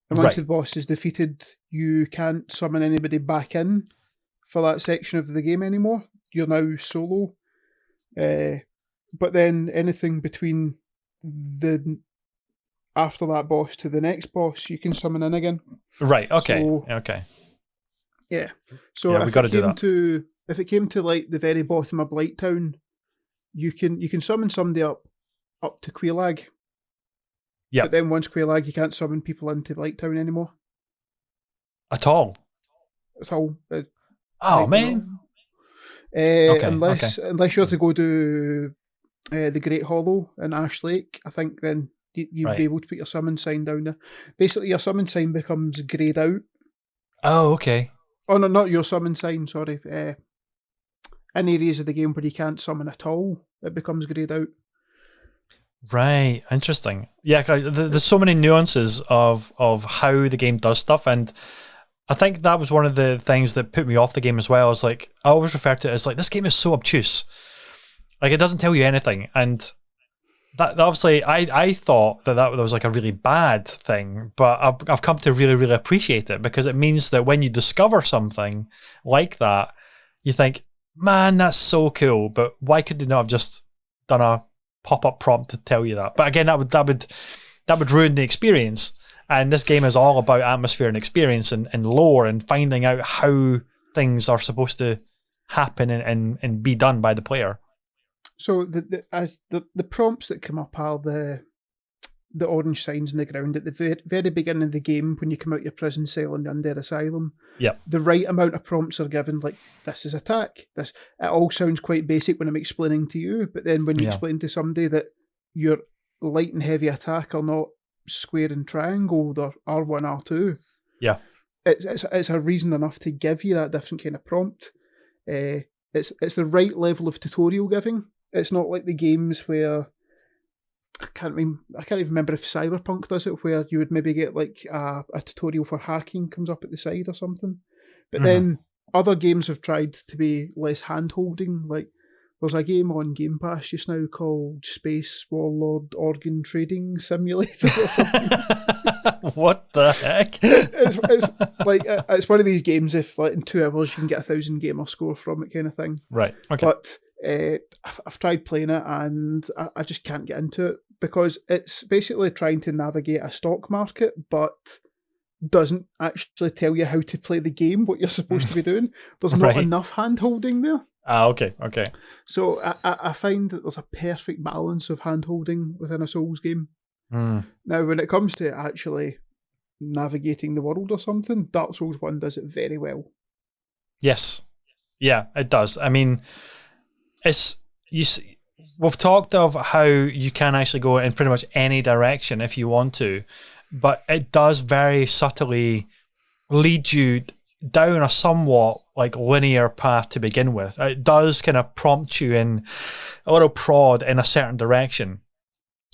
And once the boss is defeated, you can't summon anybody back in for that section of the game anymore. You're now solo. But then anything between after that boss to the next boss, you can summon in again. Right. Okay. Okay. Yeah. So we got to do that. If it came to like the very bottom of Blighttown, you can summon somebody up to Quelaag. Yeah. But then once Quelaag, you can't summon people into Blighttown anymore. At all. Oh man. Unless you have to go to the Great Hollow in Ash Lake, I think then you'd be able to put your summon sign down there. Basically, your summon sign becomes greyed out. Oh, okay. Oh no, not your summon sign. Sorry. In areas of the game where you can't summon at all, it becomes greyed out. Right, interesting. Yeah, there's so many nuances of how the game does stuff, and I think that was one of the things that put me off the game as well. Is like I always refer to it as like this game is so obtuse, like it doesn't tell you anything, and that obviously I thought that was like a really bad thing, but I've come to really really appreciate it because it means that when you discover something like that, you think, man, that's so cool, but why could they not have just done a pop-up prompt to tell you that? But again, that would ruin the experience. And this game is all about atmosphere and experience and lore and finding out how things are supposed to happen and be done by the player. So the prompts that come up are the orange signs in the ground at the very beginning of the game when you come out your prison cell in the Undead Asylum. Yeah. The right amount of prompts are given, like this is attack. It all sounds quite basic when I'm explaining to you, but then when you explain to somebody that your light and heavy attack are not square and triangle, they're R1, R2. Yeah. It's a reason enough to give you that different kind of prompt. It's the right level of tutorial giving. It's not like the games where I can't even remember if Cyberpunk does it, where you would maybe get like a tutorial for hacking comes up at the side or something. But then other games have tried to be less hand-holding. Like there's a game on Game Pass just now called Space Warlord Organ Trading Simulator or something. What the heck? It's like it's one of these games. If like in 2 hours you can get 1,000 gamer score from it, kind of thing. Right. Okay. But I've tried playing it and I just can't get into it because it's basically trying to navigate a stock market, but doesn't actually tell you how to play the game, what you're supposed to be doing. There's not enough hand holding there. Okay. So I find that there's a perfect balance of hand holding within a Souls game. Now, when it comes to actually navigating the world or something, Dark Souls 1 does it very well. Yes. Yeah, it does. I mean, we've talked of how you can actually go in pretty much any direction if you want to, but it does very subtly lead you down a somewhat like linear path to begin with. It does kind of prompt you in a little prod in a certain direction.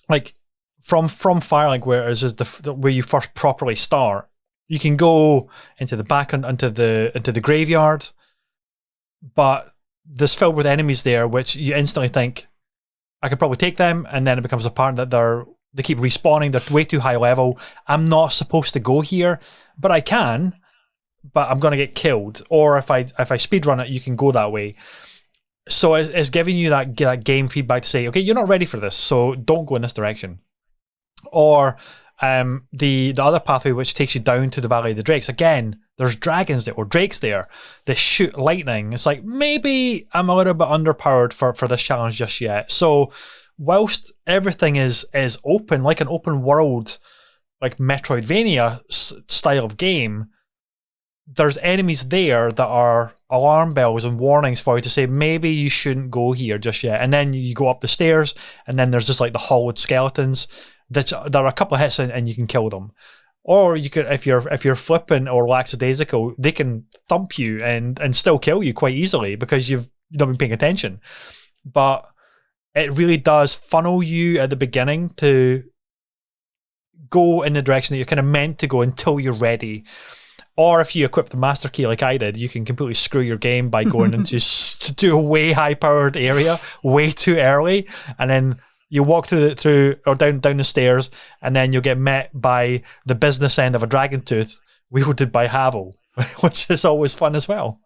Like from Firelink, where is where you first properly start, you can go into the back into the graveyard, but there's filled with enemies there, which you instantly think, I could probably take them, and then it becomes apparent that they keep respawning, they're way too high level, I'm not supposed to go here, but I can, but I'm going to get killed. Or if I speedrun it, you can go that way. So it's giving you that game feedback to say, okay, you're not ready for this, so don't go in this direction. Or the other pathway, which takes you down to the Valley of the Drakes. Again, there's dragons there, or drakes there. They shoot lightning. It's like, maybe I'm a little bit underpowered for this challenge just yet. So whilst everything is open, like an open world, like Metroidvania style of game, there's enemies there that are alarm bells and warnings for you to say, maybe you shouldn't go here just yet. And then you go up the stairs, and then there's just like the hollowed skeletons. There are a couple of hits and you can kill them. Or you could, if you're flippant or lackadaisical, they can thump you and still kill you quite easily because you've not been paying attention. But it really does funnel you at the beginning to go in the direction that you're kind of meant to go until you're ready. Or if you equip the master key like I did, you can completely screw your game by going into a way high-powered area way too early, and then you walk through or down the stairs, and then you'll get met by the business end of a dragon tooth wielded by Havel, which is always fun as well.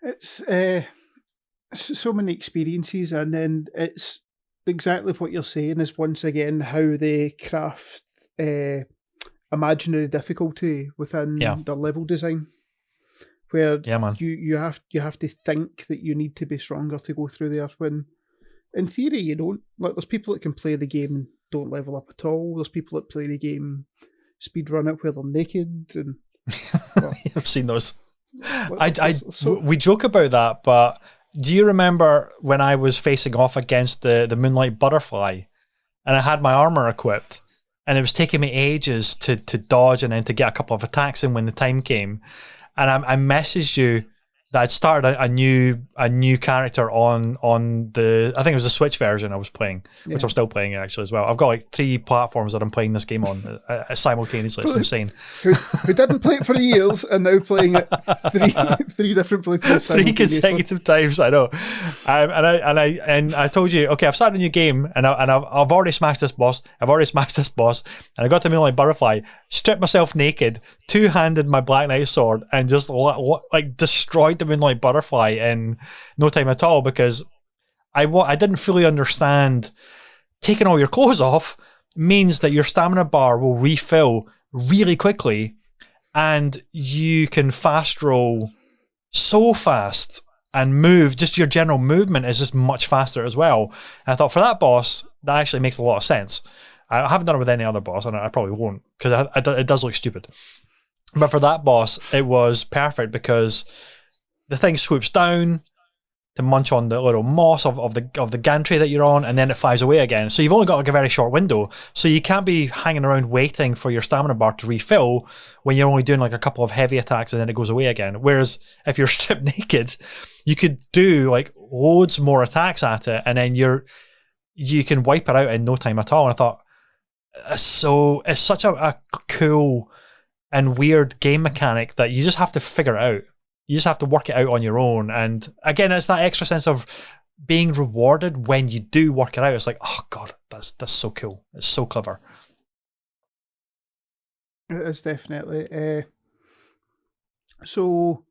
It's so many experiences, and then it's exactly what you're saying is once again how they craft imaginary difficulty within the level design, where you have to think that you need to be stronger to go through there, when in theory you don't. Like, there's people that can play the game and don't level up at all. There's people that play the game speedrun it where they're naked, and I've seen those. We joke about that, but do you remember when I was facing off against the Moonlight Butterfly and I had my armor equipped, and it was taking me ages to dodge and then to get a couple of attacks in when the time came, and I messaged you that I'd started a new character on the, I think it was the Switch version I was playing, which I'm still playing actually as well. I've got like 3 platforms that I'm playing this game on simultaneously. It's insane. Who didn't play it for years and now playing it three different places simultaneously. 3 consecutive times, I know. And I told you, okay, I've started a new game and I've already smashed this boss. And I got to Moonlight Butterfly, stripped myself naked, two-handed my Black Knight sword, and just like destroyed the Moonlight Butterfly in no time at all, because I didn't fully understand taking all your clothes off means that your stamina bar will refill really quickly and you can fast roll so fast and move, just your general movement is just much faster as well. And I thought, for that boss, that actually makes a lot of sense. I haven't done it with any other boss, and I probably won't, because it does look stupid. But for that boss, it was perfect, because the thing swoops down to munch on the little moss of the gantry that you're on, and then it flies away again. So you've only got like a very short window. So you can't be hanging around waiting for your stamina bar to refill when you're only doing like a couple of heavy attacks and then it goes away again. Whereas if you're stripped naked, you could do like loads more attacks at it, and then you're you can wipe it out in no time at all. And I thought, it's such a cool and weird game mechanic that you just have to figure it out. You just have to work it out on your own. And again, it's that extra sense of being rewarded when you do work it out. It's like, oh God, that's so cool. It's so clever. It is definitely. So,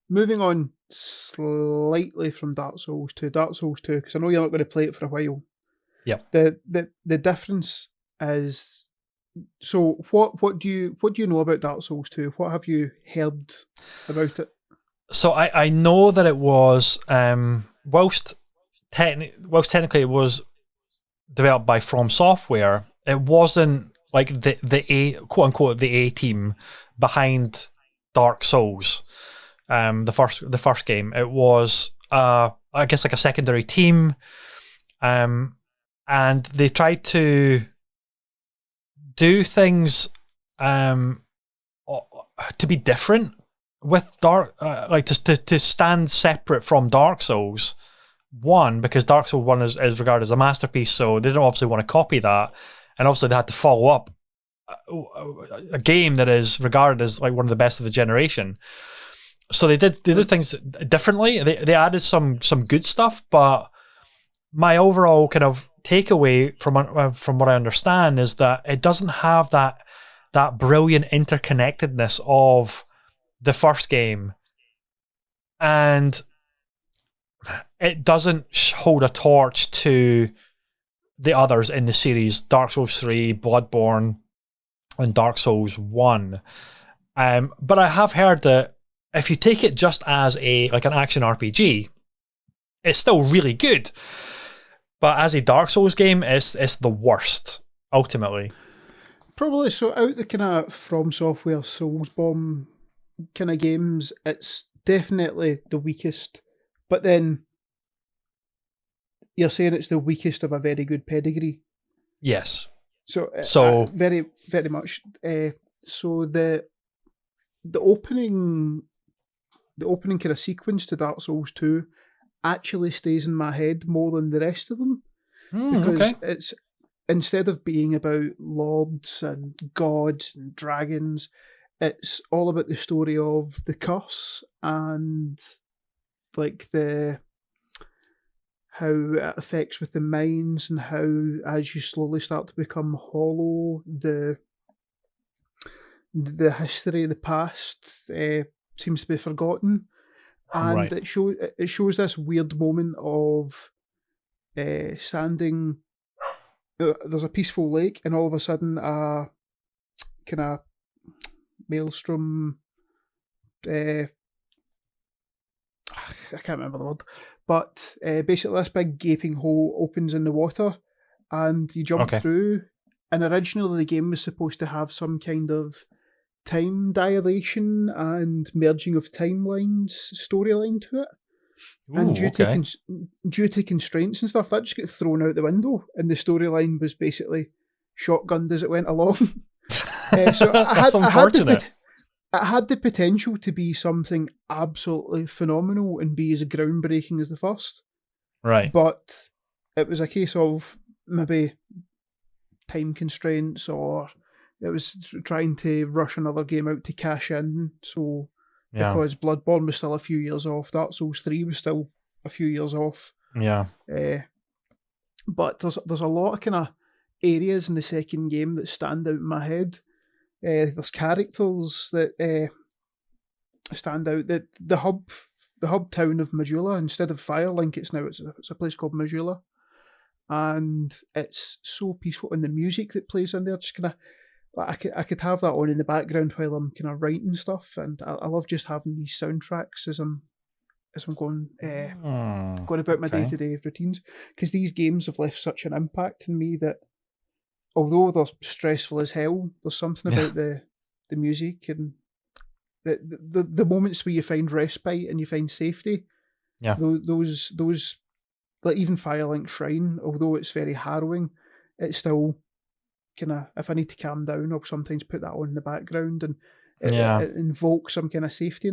moving on slightly from Dark Souls to Dark Souls 2, because I know you're not going to play it for a while. Yep. The difference is, so what do you know about Dark Souls 2? What have you heard about it? So I know that it was whilst technically it was developed by From Software, it wasn't like the A, quote unquote, the A team behind Dark Souls. The first game, it was I guess like a secondary team, and they tried to do things to be different with Dark, like to stand separate from Dark Souls 1, because Dark Souls 1 is regarded as a masterpiece, so they don't obviously want to copy that, and obviously they had to follow up a game that is regarded as like one of the best of the generation. So they did things differently. They added some good stuff, but my overall kind of takeaway from what I understand is that it doesn't have that brilliant interconnectedness of the first game, and it doesn't hold a torch to the others in the series, Dark Souls 3, Bloodborne, and Dark Souls 1. But I have heard that if you take it just as an action RPG, it's still really good. But as a Dark Souls game, it's the worst, ultimately. Probably. So out the kind of From Software Soulsborne kind of games, it's definitely the weakest. But then you're saying it's the weakest of a very good pedigree. Yes. So very, very much. So the opening kind of sequence to Dark Souls 2 actually stays in my head more than the rest of them, because it's, instead of being about lords and gods and dragons, it's all about the story of the curse and like how it affects with the minds, and how as you slowly start to become hollow, the history of the past seems to be forgotten, and it shows this weird moment of standing. There's a peaceful lake, and all of a sudden a kind of maelstrom. I can't remember the word, but basically this big gaping hole opens in the water, and you jump through. And originally the game was supposed to have some kind of time dilation and merging of timelines storyline to it. Ooh, and due to constraints and stuff, that just got thrown out the window, and the storyline was basically shotgunned as it went along. So That's unfortunate. It had the potential to be something absolutely phenomenal and be as groundbreaking as the first. Right. But it was a case of maybe time constraints, or it was trying to rush another game out to cash in. So because Bloodborne was still a few years off, Dark Souls 3 was still a few years off. Yeah. But there's a lot of kind of areas in the second game that stand out in my head. There's characters that stand out. That the hub town of Majula, instead of Firelink, it's a place called Majula, and it's so peaceful. And the music that plays in there, just kind of, I could have that on in the background while I'm kind of writing stuff, and I love just having these soundtracks as I'm going about my day-to-day routines, because these games have left such an impact on me that although they're stressful as hell, there's something about the music and the moments where you find respite and you find safety. Yeah. Those like even Firelink Shrine, although it's very harrowing, it's still kind of, if I need to calm down, I'll sometimes put that on in the background, and it invokes some kind of a safety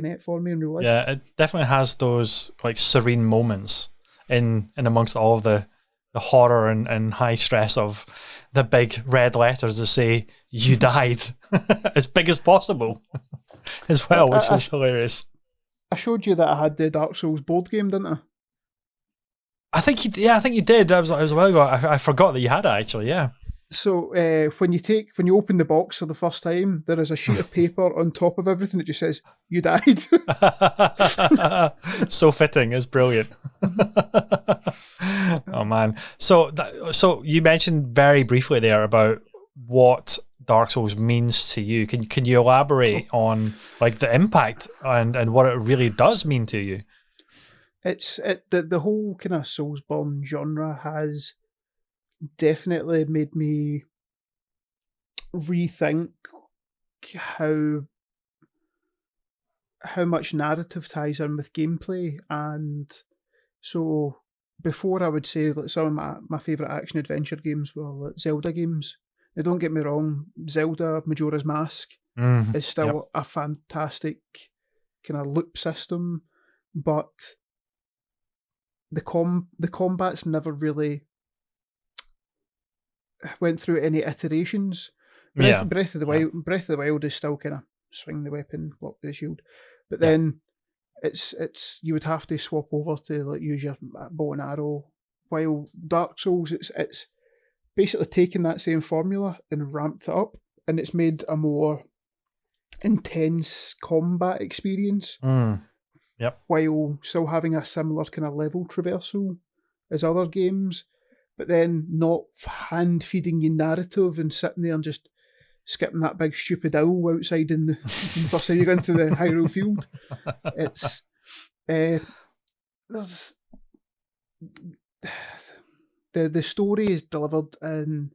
net for me in real life. Yeah, it definitely has those like serene moments in amongst all of the horror and high stress of the big red letters that say "You died" as big as possible as well, which is hilarious. I showed you that I had the Dark Souls board game, didn't I? I think you did. It was a while ago. I forgot that you had it actually. Yeah. So when you open the box for the first time, there is a sheet of paper on top of everything that just says "You died." So fitting. It's brilliant. Oh man. So you mentioned very briefly there about what Dark Souls means to you. Can you elaborate on like the impact and what it really does mean to you? The whole kind of Soulsborne genre has definitely made me rethink how much narrative ties in with gameplay. And so before, I would say that some of my favourite action adventure games were like Zelda games. Now don't get me wrong, Zelda Majora's Mask is still a fantastic kind of loop system, but the combat's never really went through any iterations. Breath of the Wild is still kind of swing the weapon, block the shield, but then it's you would have to swap over to like use your bow and arrow. While Dark Souls, it's basically taken that same formula and ramped it up, and it's made a more intense combat experience. While still having a similar kind of level traversal as other games, but then not hand feeding you narrative and sitting there and just skipping that big stupid owl outside in the first time you go into the Hyrule field. It's there's the story is delivered in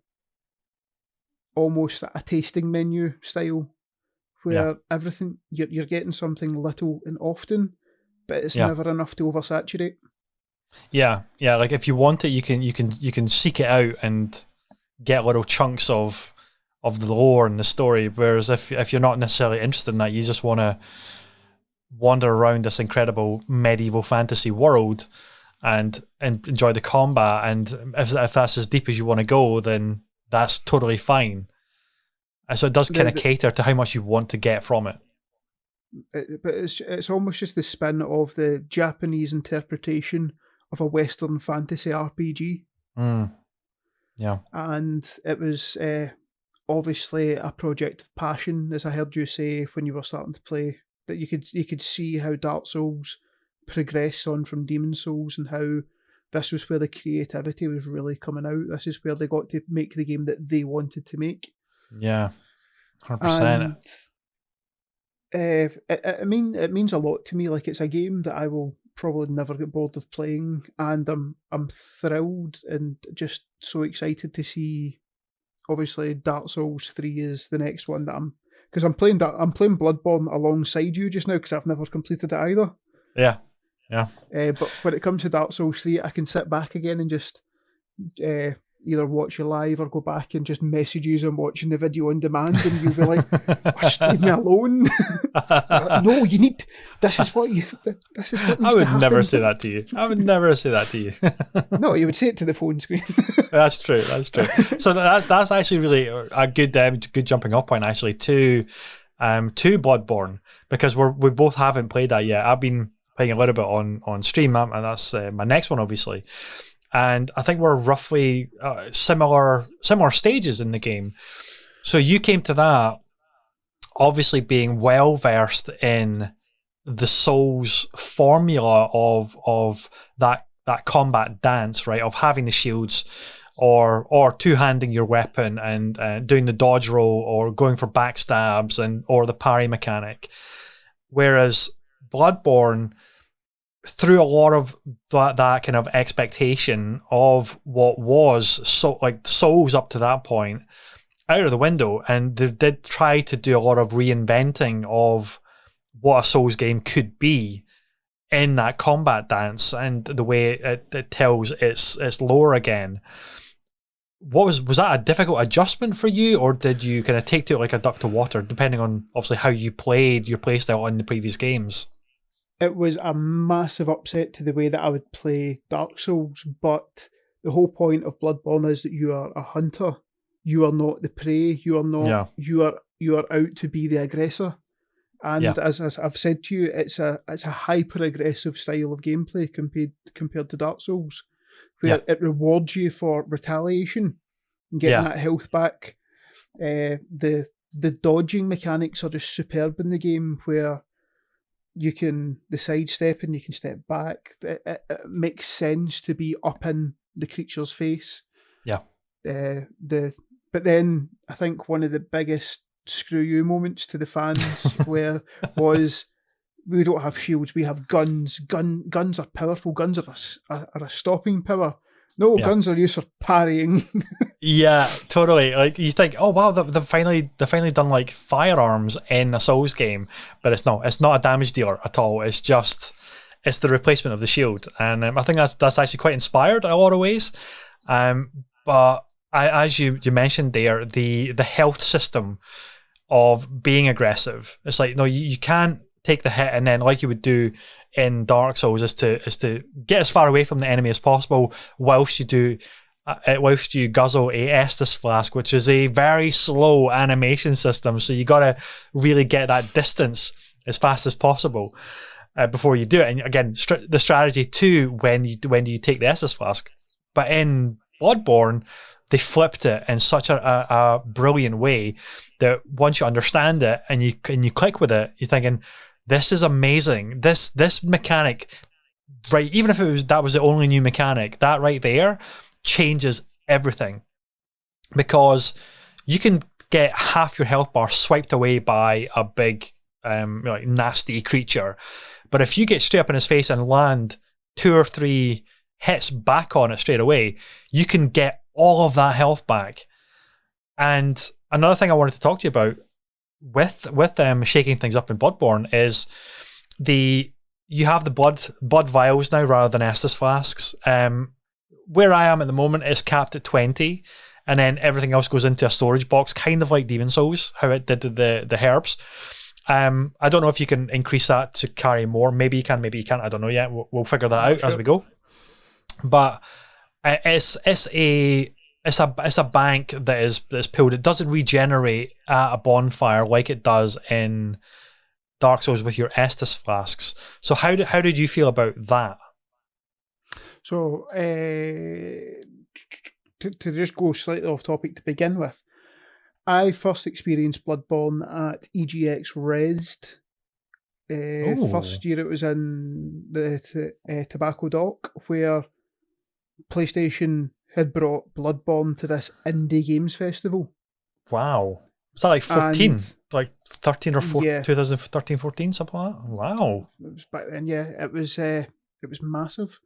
almost a tasting menu style, where everything you're getting something little and often, but it's never enough to oversaturate. Yeah. Like if you want it, you can seek it out and get little chunks of the lore and the story. Whereas if you're not necessarily interested in that, you just want to wander around this incredible medieval fantasy world and enjoy the combat. And if that's as deep as you want to go, then that's totally fine. And so it does kind of cater to how much you want to get from it. But it's almost just the spin of the Japanese interpretation of a Western fantasy RPG. Yeah. And it was obviously a project of passion, as I heard you say when you were starting to play, that you could see how Dark Souls progressed on from Demon Souls and how this was where the creativity was really coming out. This is where they got to make the game that they wanted to make. Yeah, 100%. It means a lot to me. Like, it's a game that I will probably never get bored of playing, and I'm thrilled and just so excited to see. Obviously, Dark Souls 3 is the next one that I'm playing Bloodborne alongside you just now because I've never completed it either. Yeah. But when it comes to Dark Souls 3, I can sit back again and just either watch you live or go back and just message you as I'm watching the video on demand, and you'll be like, oh, just leave me alone. No, you need. This is what needs to happen. I would never say that to you. No, you would say it to the phone screen. That's true. So that's actually really a good jumping off point actually to Bloodborne, because we both haven't played that yet. I've been playing a little bit on stream, and that's my next one, obviously. And I think we're roughly similar stages in the game. So you came to that obviously being well versed in the Souls formula of that combat dance, right? Of having the shields or two-handing your weapon and doing the dodge roll or going for backstabs or the parry mechanic. Whereas Bloodborne threw a lot of that kind of expectation of what was Souls up to that point out of the window, and they did try to do a lot of reinventing of what a Souls game could be in that combat dance and the way it tells its lore again. Was that a difficult adjustment for you, or did you kind of take to it like a duck to water, depending on obviously how you played your playstyle in the previous games? it was a massive upset to the way that I would play Dark Souls, but the whole point of Bloodborne is that you are a hunter. You are not the prey. You are not. Yeah. You are out to be the aggressor. Yeah. And as I've said to you, it's a hyper aggressive style of gameplay compared to Dark Souls, where it rewards you for retaliation and getting that health back. The dodging mechanics are just superb in the game, where you can the sidestep and you can step back. It makes sense to be up in the creature's face. Yeah. But then I think one of the biggest screw you moments to the fans was we don't have shields, we have guns. Guns are powerful. Guns are a stopping power. No, guns are used for parrying. Yeah, totally. Like you think, oh wow, they've finally done like firearms in a Souls game, but it's not a damage dealer at all. It's the replacement of the shield, and I think that's actually quite inspired in a lot of ways. But as you mentioned there, the health system of being aggressive, it's like no, you can't take the hit and then like you would do in Dark Souls is to get as far away from the enemy as possible whilst you guzzle a Estus flask, which is a very slow animation system. So you got to really get that distance as fast as possible before you do it. And again, the strategy too when you take the Estus flask. But in Bloodborne, they flipped it in such a brilliant way that once you understand it and you click with it, you're thinking, this is amazing. This mechanic, right? Even if that was the only new mechanic, that right there changes everything, because you can get half your health bar swiped away by a big, like nasty creature, but if you get straight up in his face and land 2 or 3 hits back on it straight away, you can get all of that health back. And another thing I wanted to talk to you about with shaking things up in Bloodborne is you have the blood vials now rather than Estus flasks. Where I am at the moment is capped at 20, and then everything else goes into a storage box, kind of like Demon Souls, how it did the herbs. I don't know if you can increase that to carry more. Maybe you can, maybe you can't. I don't know yet. We'll figure that out as we go. But it's a bank that's pulled. It doesn't regenerate at a bonfire like it does in Dark Souls with your Estus flasks. So how did you feel about that? So to just go slightly off topic to begin with, I first experienced Bloodborne at EGX Rezzed. First year it was in the Tobacco Dock, where PlayStation had brought Bloodborne to this indie games festival. Wow. Was that like 14? Like 13 or 14, yeah. 2013, 14, something like that? Wow. It was back then, yeah. It was massive.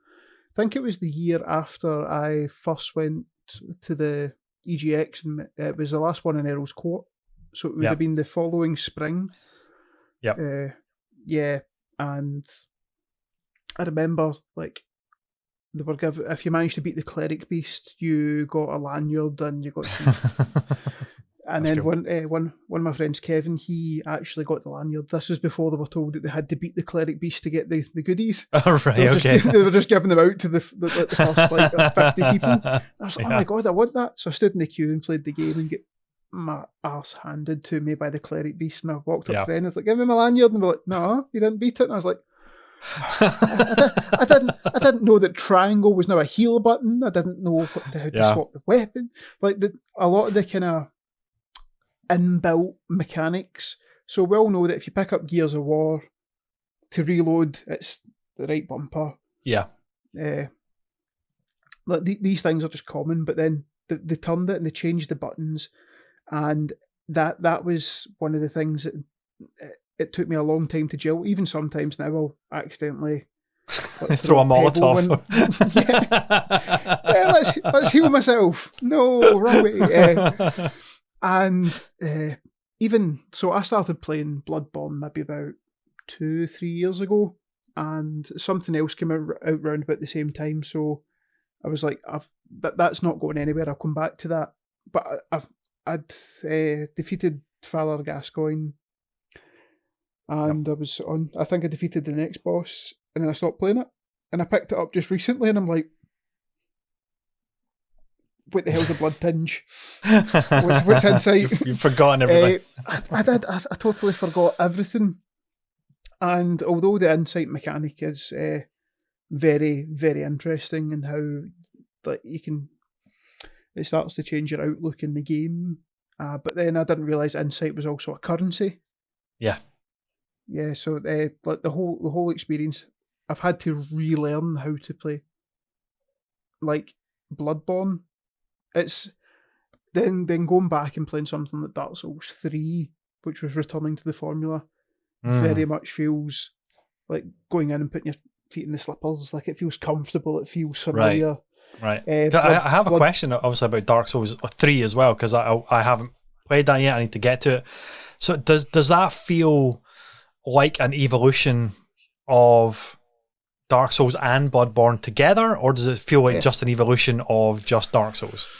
I think it was the year after I first went to the EGX, and it was the last one in Earl's Court. So it would have been the following spring. Yeah. And I remember, like, they were if you managed to beat the cleric beast, you got a lanyard and you got some. And then cool. one of my friends, Kevin, he actually got the lanyard. This was before they were told that they had to beat the cleric beast to get the goodies. Oh, right, they were just giving them out to the first like 50 people. I was like, oh my god, I want that. So I stood in the queue and played the game and get my arse handed to me by the cleric beast. And I walked up to them and I was like, give me my lanyard. And they're like, no, you didn't beat it. And I was like, I didn't know that triangle was now a heal button. I didn't know how to swap the weapon. Like a lot of the kind of inbuilt mechanics. So we all know that if you pick up Gears of War, to reload, it's the right bumper. Yeah. Like these things are just common, but then they turned it and they changed the buttons, and that was one of the things that it took me a long time to gel. Even sometimes now I'll accidentally throw a Molotov. Let's heal myself. No, wrong way. And even so, I started playing Bloodborne maybe about 2-3 years ago, and something else came out around about the same time. So I was like, that's not going anywhere. I'll come back to that. But I'd defeated Father Gascoigne. and I think I defeated the next boss, and then I stopped playing it, and I picked it up just recently, and I'm like, what the hell's a blood tinge? What's Insight? You've forgotten everything. I did. I totally forgot everything. And although the Insight mechanic is very, very interesting, and how it starts to change your outlook in the game. But then I didn't realise Insight was also a currency. Yeah. Yeah, so like the whole experience, I've had to relearn how to play like Bloodborne. It's then going back and playing something like Dark Souls 3, which was returning to the formula, very much feels like going in and putting your feet in the slippers. Like, it feels comfortable, it feels familiar. Right. I have a question, obviously, about Dark Souls 3 as well, because I haven't played that yet. I need to get to it. So does that feel like an evolution of Dark Souls and Bloodborne together, or does it feel like just an evolution of just Dark Souls?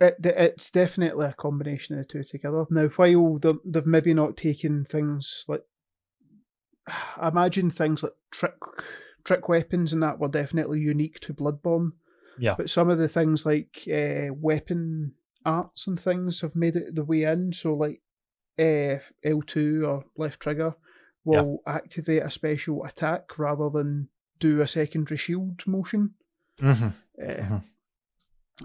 It's definitely a combination of the two together. Now, while they've maybe not taken things like, I imagine things like trick weapons and that were definitely unique to Bloodborne. Yeah. But some of the things like weapon arts and things have made it the way in. So like L2 or left trigger will activate a special attack rather than do a secondary shield motion.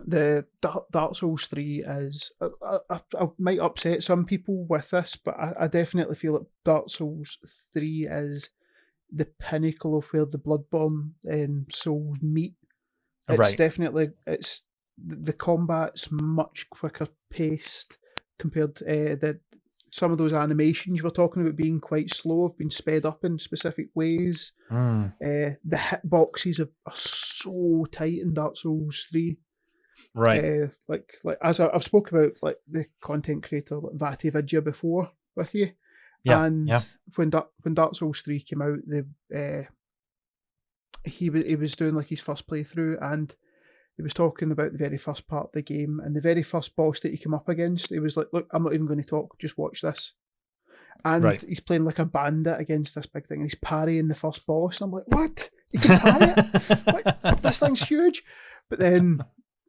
The Dark Souls 3 is, I might upset some people with this, but I definitely feel that Dark Souls 3 is the pinnacle of where the Bloodborne souls meet. It's definitely, the combat's much quicker paced compared to some of those animations you were talking about being quite slow have been sped up in specific ways. The hitboxes are so tight in Dark Souls 3. Right. Like as I've spoke about, like the content creator like Vati Vidya before with you, and when Dark Souls 3 came out, he was doing like his first playthrough, and he was talking about the very first part of the game, and the very first boss that he came up against, he was like, "Look, I'm not even going to talk, just watch this." And he's playing like a bandit against this big thing, and he's parrying the first boss, and I'm like, "What? You can parry it? Like, this thing's huge!" But then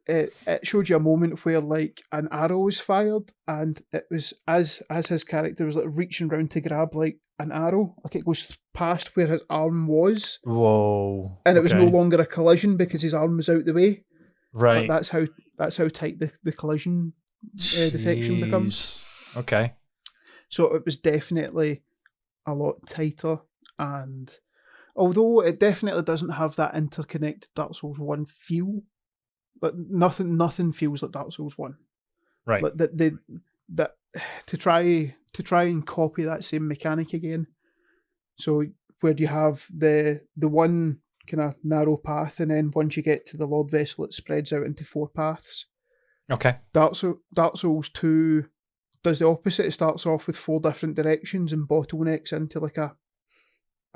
it showed you a moment where like an arrow was fired, and it was as his character was like reaching round to grab like an arrow, like it goes past where his arm was. Whoa! And it was no longer a collision because his arm was out the way. Right. But that's how tight the collision detection becomes. Okay. So it was definitely a lot tighter, and although it definitely doesn't have that interconnected Dark Souls 1 feel, but nothing feels like Dark Souls 1. Right. Like that to try and copy that same mechanic again. So where you have the one kind of narrow path, and then once you get to the Lord Vessel, it spreads out into 4 paths. Okay. Dark Souls 2 does the opposite. It starts off with 4 different directions and bottlenecks into like a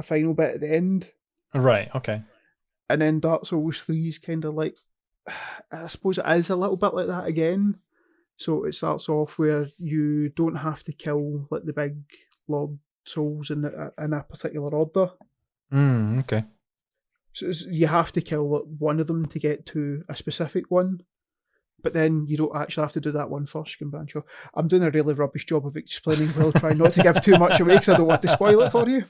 final bit at the end. Right. Okay. And then Dark Souls 3 is kind of like, I suppose it is a little bit like that again. So it starts off where you don't have to kill like the big Lord Souls in a particular order. Okay. So you have to kill like one of them to get to a specific one, but then you don't actually have to do that one first. You can branch off. I'm doing a really rubbish job of explaining while trying not to give too much away because I don't want to spoil it for you.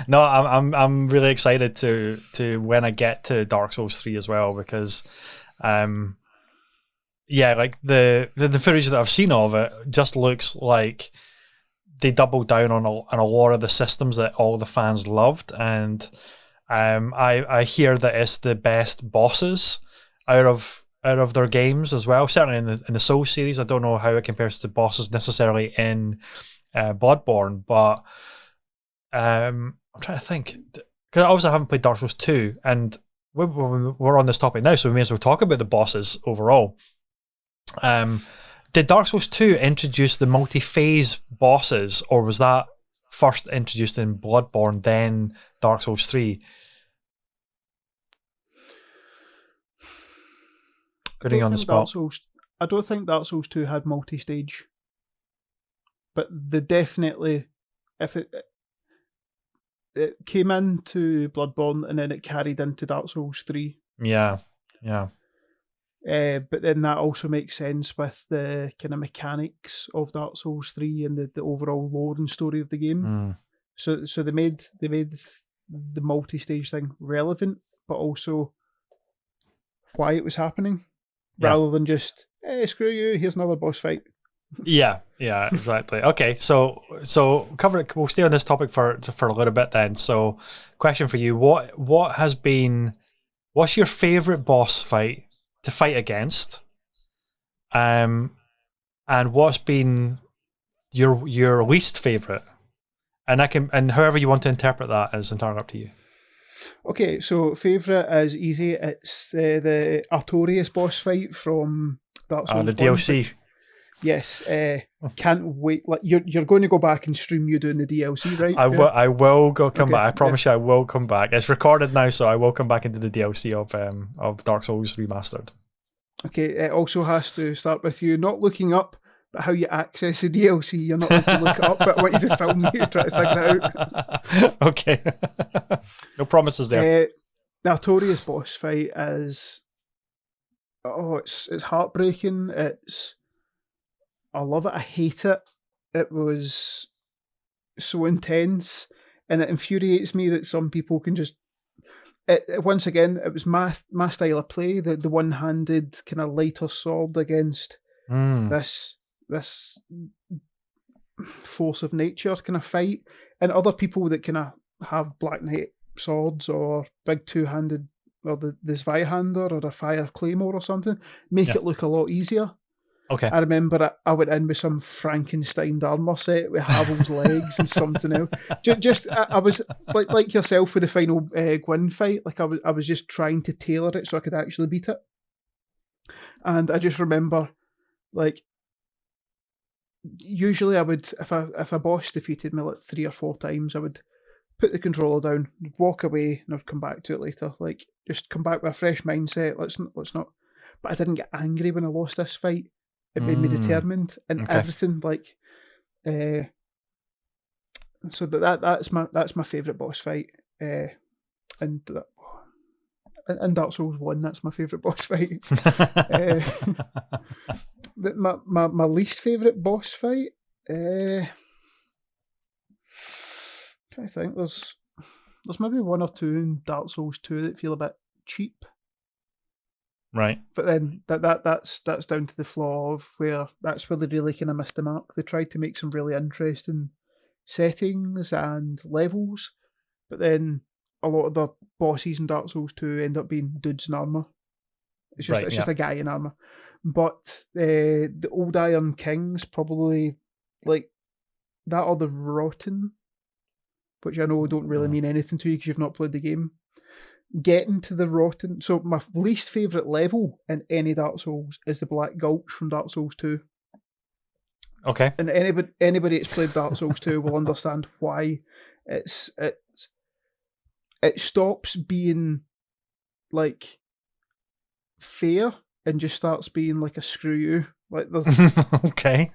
No, I'm really excited to when I get to Dark Souls 3 as well, because like the footage that I've seen of it just looks like they doubled down on a lot of the systems that all the fans loved, and I hear that it's the best bosses out of their games as well. Certainly in the Souls series, I don't know how it compares to bosses necessarily in Bloodborne, but I'm trying to think, because obviously I haven't played Dark Souls 2, and we're on this topic now, so we may as well talk about the bosses overall. Did Dark Souls 2 introduce the multi-phase bosses, or was that first introduced in Bloodborne, then Dark Souls 3? Putting on the spot. I don't think Dark Souls 2 had multi-stage, but they definitely if it came into Bloodborne and then it carried into Dark Souls 3. Yeah. But then that also makes sense with the kind of mechanics of Dark Souls 3 and the overall lore and story of the game. So they made the multi-stage thing relevant, but also why it was happening, rather than just, hey, screw you, here's another boss fight. Yeah, exactly. Okay, so we'll stay on this topic for a little bit then. So, question for you: what's your favorite boss fight to fight against? And what's been your least favorite? And however you want to interpret that is entirely up to you. Okay, so favourite is easy. It's the Artorias boss fight from Dark Souls The 1. DLC. Yes, can't wait. Like you're going to go back and stream you doing the DLC, right? I will come back. I promise yeah. you, I will come back. It's recorded now, so I will come back into the DLC of Dark Souls Remastered. Okay, it also has to start with you not looking up, but how you access the DLC. You're not meant to look it up, but I want you to film me try to figure it out. Okay. No promises there. The Artorias boss fight is it's heartbreaking. I love it. I hate it. It was so intense, and it infuriates me that some people can just. Once again, it was my style of play. The one-handed kind of lighter sword against this force of nature kind of fight, and other people that kind of have Black Knight swords or big two-handed, or the Zweihander or a fire claymore or something, make it look a lot easier. Okay. I remember I went in with some Frankenstein armor set with Havel's legs and something else. I was like yourself with the final Gwyn fight. Like I was just trying to tailor it so I could actually beat it. And I just remember, like, usually I would, if a boss defeated me like 3 or 4 times, I would put the controller down, walk away, and I'd come back to it later. Like, just come back with a fresh mindset. Let's not. But I didn't get angry when I lost this fight. It made me determined and everything. Like, so that's my favourite boss fight. And Dark Souls 1, that's my favourite boss fight. My least favourite boss fight. Trying to think. There's maybe 1 or 2 in Dark Souls 2 that feel a bit cheap. Right. But then that's down to the flaw of where they really kind of missed the mark. They tried to make some really interesting settings and levels, but then a lot of the bosses in Dark Souls 2 end up being dudes in armour. It's just a guy in armour. But the Old Iron Kings probably, like, that or the Rotten, which I know don't really mean anything to you because you've not played the game. Getting to the Rotten, so my least favourite level in any Dark Souls is the Black Gulch from Dark Souls 2. Okay. And anybody that's played Dark Souls 2 will understand why. It stops being like fair and just starts being like a screw you. Like okay.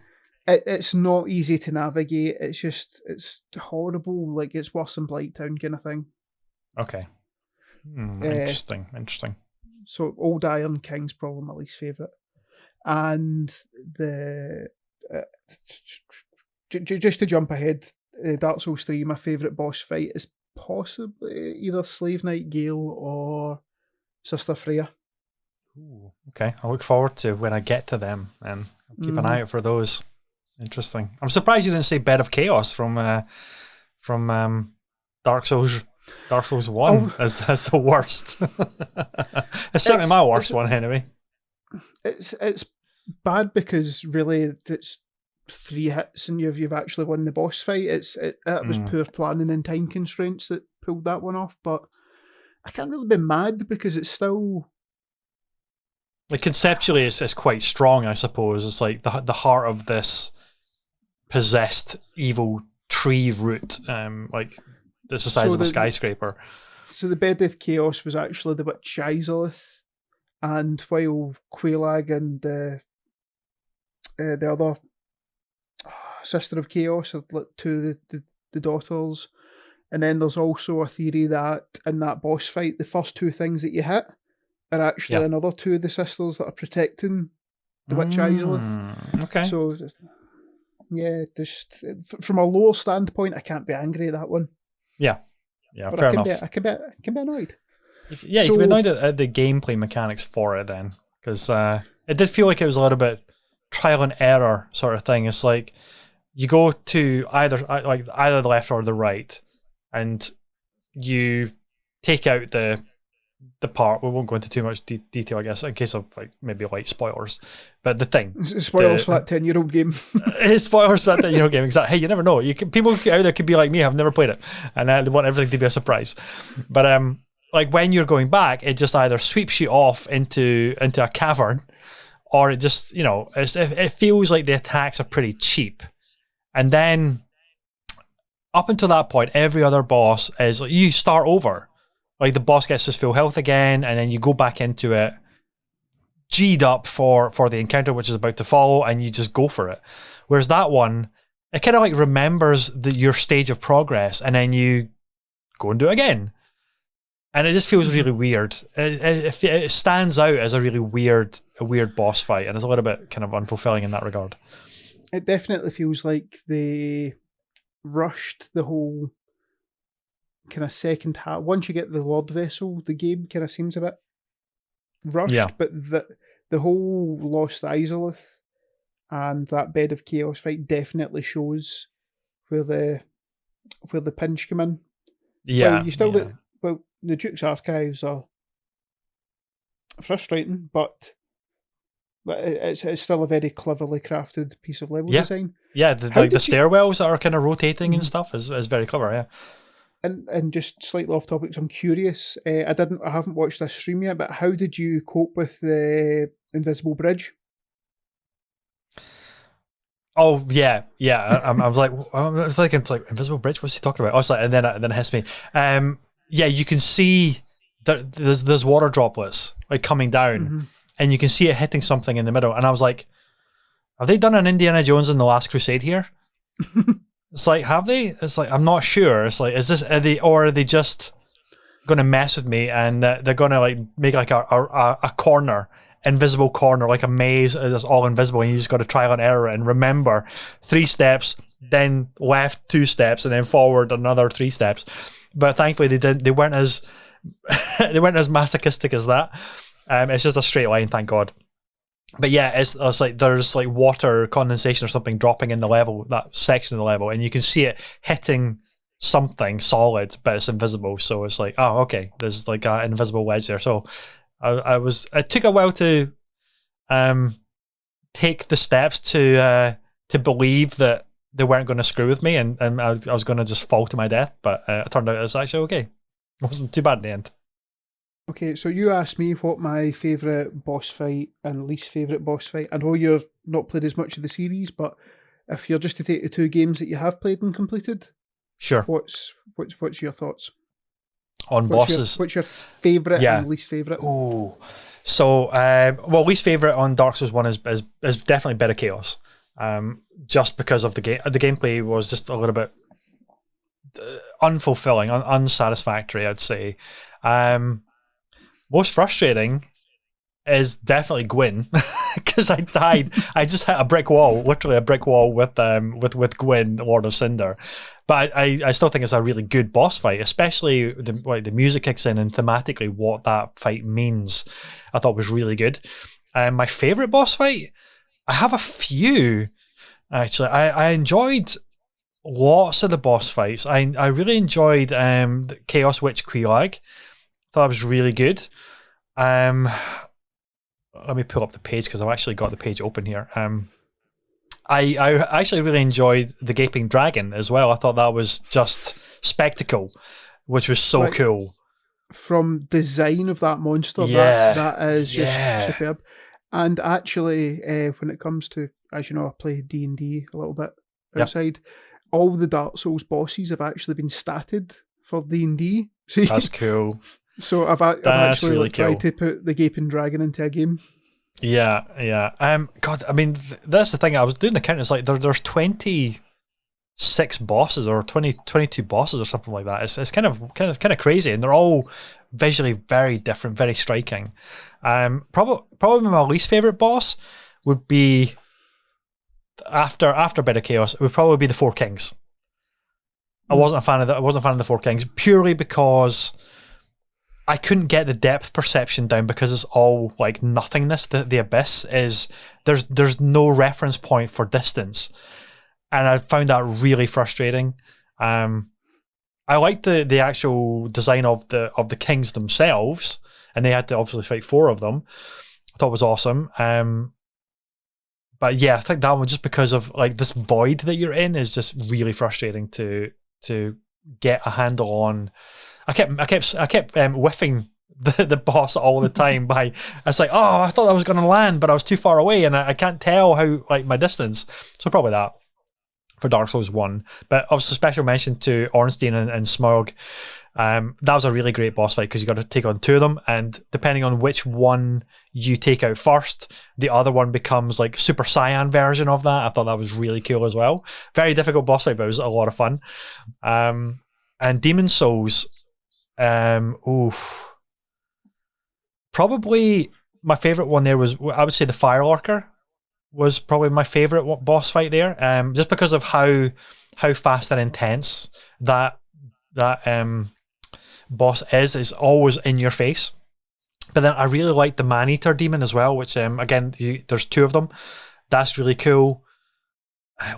It's not easy to navigate. It's horrible. Like, it's worse than Blighttown kind of thing. Okay. Interesting. So Old Iron King's probably my least favourite. And the just to jump ahead, Dark Souls 3, my favourite boss fight is possibly either Slave Knight Gale or Sister Freya. Ooh, okay, I look forward to when I get to them, and I'll keep an eye out for those. Interesting. I'm surprised you didn't say Bed of Chaos from Dark Souls 1 as the worst. It's certainly my worst one anyway. It's bad because really it's 3 hits and you've actually won the boss fight. It was poor planning and time constraints that pulled that one off, but I can't really be mad because it's still, like, conceptually it's quite strong, I suppose. It's like the heart of this possessed evil tree root, like that's the size of a skyscraper. So the Bed of Chaos was actually the witch Izalith, and while Quelaag and the other Sister of Chaos are like 2 of the daughters. And then there's also a theory that in that boss fight, the first two things that you hit are actually another two of the sisters that are protecting the witch Izalith. Okay. So, yeah, just from a lower standpoint, I can't be angry at that one. Yeah, but fair enough. I can be annoyed. Yeah, you can be annoyed at the gameplay mechanics for it then, because it did feel like it was a little bit trial and error sort of thing. It's like you go to either the left or the right, and you take out the part. We won't go into too much detail, I guess, in case of maybe light spoilers. But the thing, spoilers for that 10-year-old game. Spoilers for that 10-year-old game. Exactly. Hey, you never know. People out there could be like me. I've never played it, and they want everything to be a surprise. But like when you're going back, it just either sweeps you off into a cavern, or it just it feels like the attacks are pretty cheap, and then up until that point, every other boss is you start over. Like the boss gets his full health again, and then you go back into it, G'd up for the encounter which is about to follow, and you just go for it. Whereas that one, it kind of like remembers your stage of progress, and then you go and do it again. And it just feels really weird. It stands out as a really weird boss fight, and it's a little bit kind of unfulfilling in that regard. It definitely feels like they rushed the whole kind of second half. Once you get the Lord Vessel, the game kind of seems a bit rushed, but the whole Lost Izalith and that Bed of Chaos fight definitely shows where the pinch come in. Yeah, you still get the Duke's Archives are frustrating, but it's still a very cleverly crafted piece of level design. Yeah, the stairwells that are kind of rotating and stuff is very clever. Yeah. And just slightly off topic, so I'm curious. I haven't watched this stream yet, but how did you cope with the invisible bridge? Oh yeah. I was like invisible bridge. What's he talking about? I was like, and then it hits me. Yeah, you can see that there's water droplets like coming down, and you can see it hitting something in the middle. And I was like, have they done an Indiana Jones and the Last Crusade here? It's like, have they? It's like, I'm not sure. It's like, are they just going to mess with me, and they're going to like make like a corner, invisible corner, like a maze that's all invisible, and you just got to trial and error and remember 3 steps, then left 2 steps, and then forward another 3 steps. But thankfully they weren't as masochistic as that. It's just a straight line, thank God. But yeah, it's like there's like water condensation or something dropping in the level, that section of the level, and you can see it hitting something solid, but it's invisible. So it's like, oh, okay, there's like an invisible wedge there. So it took a while to take the steps to believe that they weren't going to screw with me, and I was going to just fall to my death. But it turned out it was actually okay. It wasn't too bad in the end. Okay, so you asked me what my favourite boss fight and least favourite boss fight. I know you've not played as much of the series, but if you're just to take the 2 games that you have played and completed, sure. What's your thoughts on bosses? What's your favourite and least favourite? Oh, so least favourite on Dark Souls 1 is definitely Bed of Chaos. Just because of the game, the gameplay was just a little bit unfulfilling, unsatisfactory, I'd say. Most frustrating is definitely Gwyn, because I died. I just hit a brick wall, literally a brick wall with Gwyn, Lord of Cinder. But I still think it's a really good boss fight, especially the music kicks in and thematically what that fight means. I thought was really good. My favorite boss fight, I have a few. Actually, I enjoyed lots of the boss fights. I really enjoyed the Chaos Witch Quelaag. Thought it was really good. Let me pull up the page because I've actually got the page open here. I actually really enjoyed the Gaping Dragon as well. I thought that was just spectacle, which was so cool. From design of that monster, that is just superb. And actually, when it comes to, as you know, I play D&D a little bit outside, all the Dark Souls bosses have actually been statted for D&D. That's cool. So I've actually really tried to put the Gaping Dragon into a game. Yeah. God, I mean, that's the thing. I was doing the count. It's like there's 20 6 bosses or 22 bosses or something like that. It's kind of crazy, and they're all visually very different, very striking. Probably my least favorite boss would be after Bed of Chaos. It would probably be the Four Kings. I wasn't a fan of the Four Kings purely because I couldn't get the depth perception down because it's all like nothingness. The abyss is there's no reference point for distance, and I found that really frustrating. I liked the actual design of the kings themselves, and they had to obviously fight 4 of them. I thought it was awesome. But yeah, I think that one, just because of like this void that you're in, is just really frustrating to get a handle on. I kept whiffing the boss all the time. It's like, oh, I thought I was going to land, but I was too far away, and I can't tell how, like, my distance. So probably that for Dark Souls 1. But obviously, special mention to Ornstein and Smaug. That was a really great boss fight because you got to take on 2 of them, and depending on which one you take out first, the other one becomes like Super Saiyan version of that. I thought that was really cool as well. Very difficult boss fight, but it was a lot of fun. And Demon Souls, probably my favorite one there was, I would say, the Firelurker was probably my favorite boss fight there. Just because of how fast and intense that boss is always in your face. But then I really like the Man-Eater demon as well, which again, there's 2 of them. That's really cool.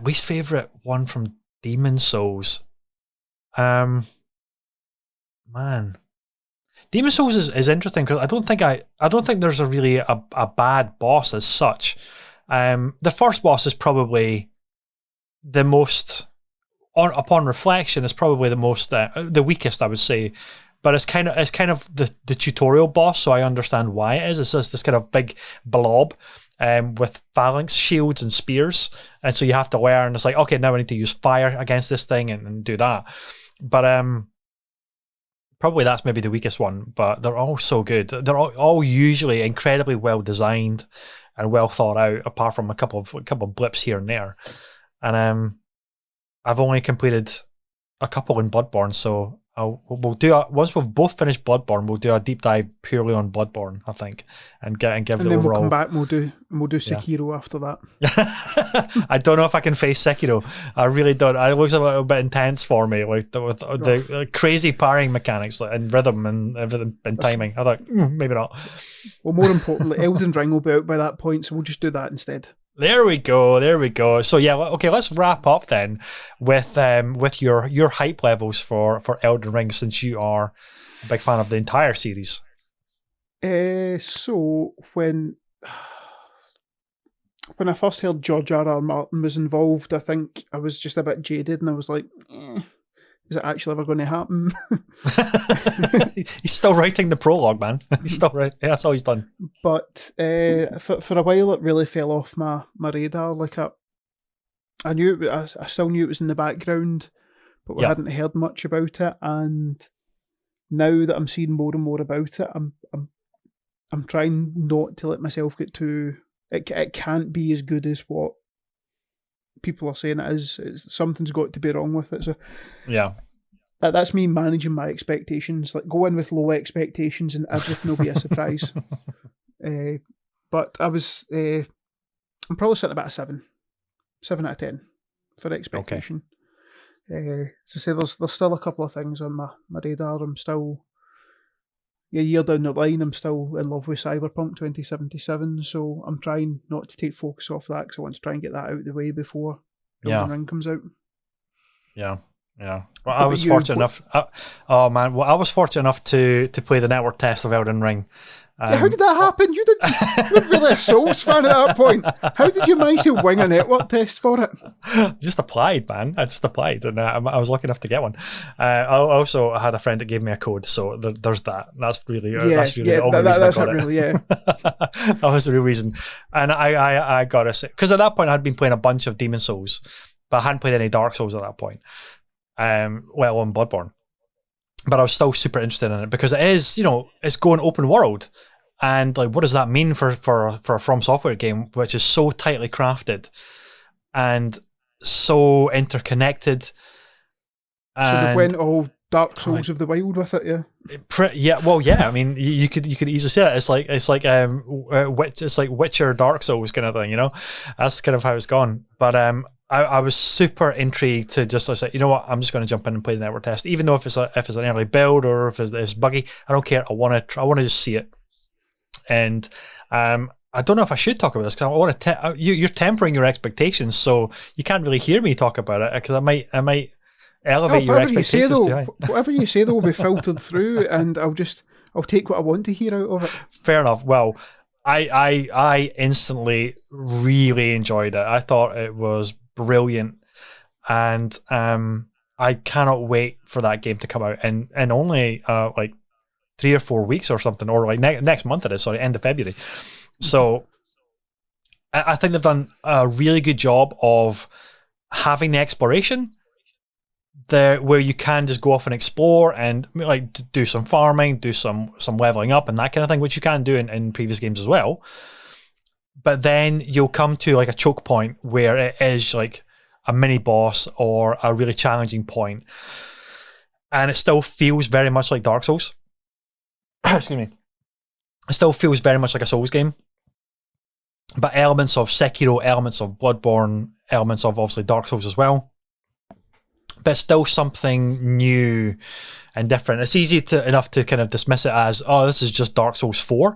Least favorite one from Demon Souls. Man, Demon Souls is interesting because I don't think there's a bad boss as such. The first boss is probably the most, upon reflection, is probably the most the weakest, I would say. But it's kind of the tutorial boss, so I understand why it is. It's just this kind of big blob with phalanx shields and spears, and so you have to learn. It's like, okay, now I need to use fire against this thing and do that. But probably that's maybe the weakest one. But they're all so good. They're all usually incredibly well designed and well thought out, apart from a couple of blips here and there. And I've only completed a couple in Bloodborne, so we'll do once we've both finished Bloodborne, we'll do a deep dive purely on Bloodborne, I think, and give the overall. And then we'll come back and we'll do Sekiro after that. I don't know if I can face Sekiro. I really don't. It looks a little bit intense for me, like with the crazy parrying mechanics and rhythm and everything and timing. I thought maybe not. Well, more importantly, Elden Ring will be out by that point, so we'll just do that instead. There we go. So yeah, okay, let's wrap up then with your hype levels for Elden Ring, since you are a big fan of the entire series. So when I first heard George R.R. Martin was involved, I think I was just a bit jaded, and I was like, is it actually ever going to happen? He's still writing the prologue, man. He's still writing. Yeah, that's all he's done. But for a while, it really fell off my radar. Like I knew I still knew it was in the background, but we hadn't heard much about it. And now that I'm seeing more and more about it, I'm trying not to let myself get too. It can't be as good as what people are saying it is. Something's got to be wrong with it. So yeah, that's me managing my expectations. Like, go in with low expectations and everything will be a surprise. But I was I'm probably sitting about a 7 out of 10 for expectation. Okay. So say there's still a couple of things on my radar. I'm still a year down the line. I'm still in love with Cyberpunk 2077, so I'm trying not to take focus off that because I want to try and get that out of the way before Elden Ring comes out. Yeah. Well, I was fortunate enough. I was fortunate enough to play the network test of Elden Ring. How did that happen? You weren't really a Souls fan at that point. How did you manage to wing a network test for it? Just applied, man. I just applied, and I was lucky enough to get one. I also had a friend that gave me a code, so there's that. That's really the only reason I got it. Really, that was the real reason. And I got it because at that point I'd been playing a bunch of Demon Souls, but I hadn't played any Dark Souls at that point. Well, on Bloodborne. But I was still super interested in it because it is, it's going open world. And like, what does that mean for a From Software game, which is so tightly crafted? And so interconnected. So they And went all Dark Souls of the Wild with it, yeah. I mean, you could easily say that it's like Witcher Dark Souls kind of thing, you know. That's kind of how it's gone. But I was super intrigued to just say, you know what, I'm just going to jump in and play the network test, even though if it's an early build or if it's buggy, I don't care. I want to just see it. And I don't know if I should talk about this because I want to. You're tempering your expectations, so you can't really hear me talk about it because I might elevate your expectations too high. Whatever you say, though, will be filtered through, and I'll take what I want to hear out of it. Fair enough. Well, I instantly really enjoyed it. I thought it was brilliant, and I cannot wait for that game to come out in only like 3 or 4 weeks or something, or like next month it is. Sorry, end of February. So I think they've done a really good job of having the exploration there, where you can just go off and explore and like do some farming, do some leveling up and that kind of thing, which you can do in previous games as well. But then you'll come to like a choke point where it is like a mini boss or a really challenging point, and it still feels very much like Dark Souls. Excuse me. It still feels very much like a Souls game, but elements of Sekiro, elements of Bloodborne, elements of obviously Dark Souls as well. But still something new and different. It's easy enough to kind of dismiss it as, oh, this is just Dark Souls 4,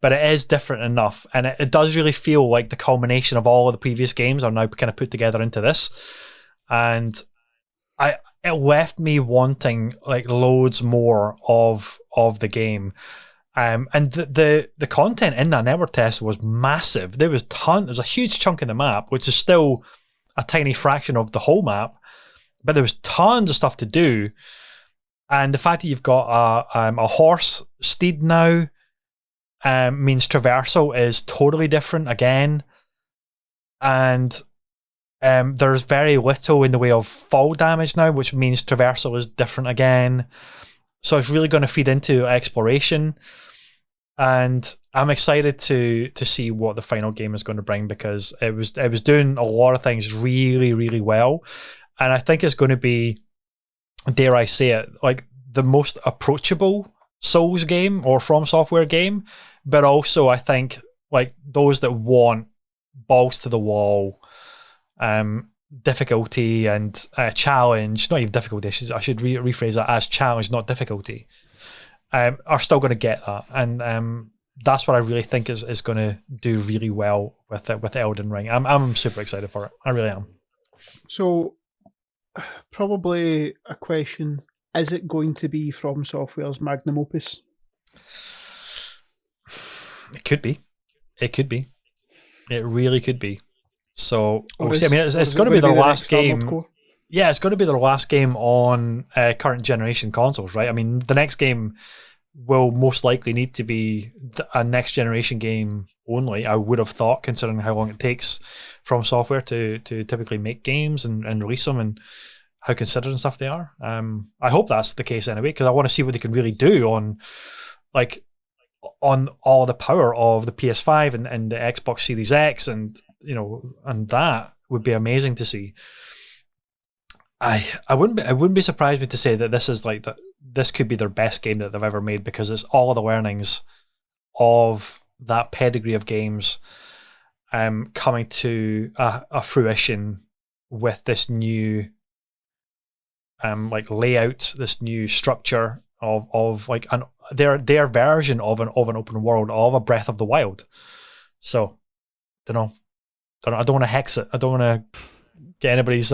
but it is different enough, and it does really feel like the culmination of all of the previous games are now kind of put together into this. And it left me wanting like loads more of the game. And the content in that network test was massive. There was a huge chunk in the map, which is still a tiny fraction of the whole map, but there was tons of stuff to do. And the fact that you've got a horse steed now means traversal is totally different again. And there's very little in the way of fall damage now, which means traversal is different again. So it's really going to feed into exploration. And I'm excited to see what the final game is going to bring, because it was doing a lot of things really, really well. And I think it's going to be, dare I say it, like the most approachable Souls game or From Software game. But also I think like those that want balls to the wall, difficulty and challenge, not even difficulty, I should rephrase that as challenge, not difficulty, are still going to get that. And that's what I really think is going to do really well with Elden Ring. I'm super excited for it. I really am. So, probably a question: is it going to be From Software's magnum opus? It could be. It could be. It really could be. So we'll see. I mean, it's going to be their last game. Yeah, it's going to be their last game on current generation consoles, right? I mean, the next game will most likely need to be a next generation game only, I would have thought, considering how long it takes From Software to typically make games and release them, and how considered and stuff they are. I hope that's the case anyway, because I want to see what they can really do on all the power of the PS5 and the Xbox Series X, and and that would be amazing to see. I wouldn't be surprised me to say that this is like this could be their best game that they've ever made, because it's all the learnings of that pedigree of games coming to a fruition with this new like layout, this new structure of like their version of an open world, of a Breath of the Wild. So I don't want to hex it. I don't want to get anybody's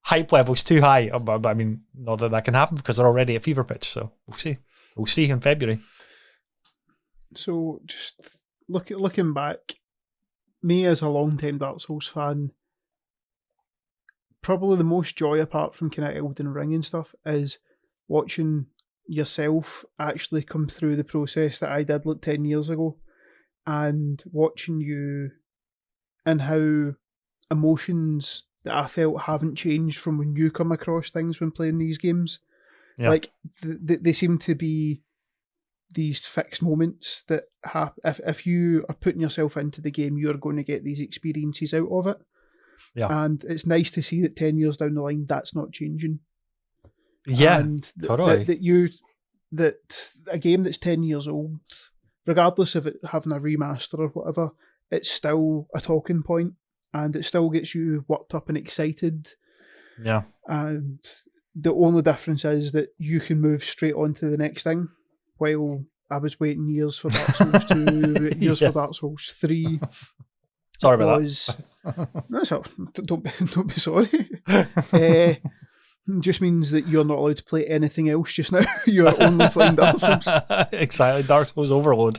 hype levels too high, but I mean, not that can happen because they're already at fever pitch. So we'll see in February. So just looking back, me as a long-time Dark Souls fan, probably the most joy apart from kind of Elden Ring and stuff is watching yourself actually come through the process that I did like 10 years ago, and watching you and how emotions that I felt haven't changed from when you come across things when playing these games. Yeah. Like they seem to be these fixed moments that if you are putting yourself into the game, you're going to get these experiences out of it. Yeah. And it's nice to see that 10 years down the line, that's not changing. Yeah, and totally. That a game that's 10 years old, regardless of it having a remaster or whatever, it's still a talking point, and it still gets you worked up and excited. Yeah. And the only difference is that you can move straight on to the next thing, while I was waiting years for Dark Souls 2, years for Dark Souls 3. Sorry about that. That's all. Don't be sorry. Just means that you're not allowed to play anything else just now. You're only playing Dark Souls. Exactly, Dark Souls overload.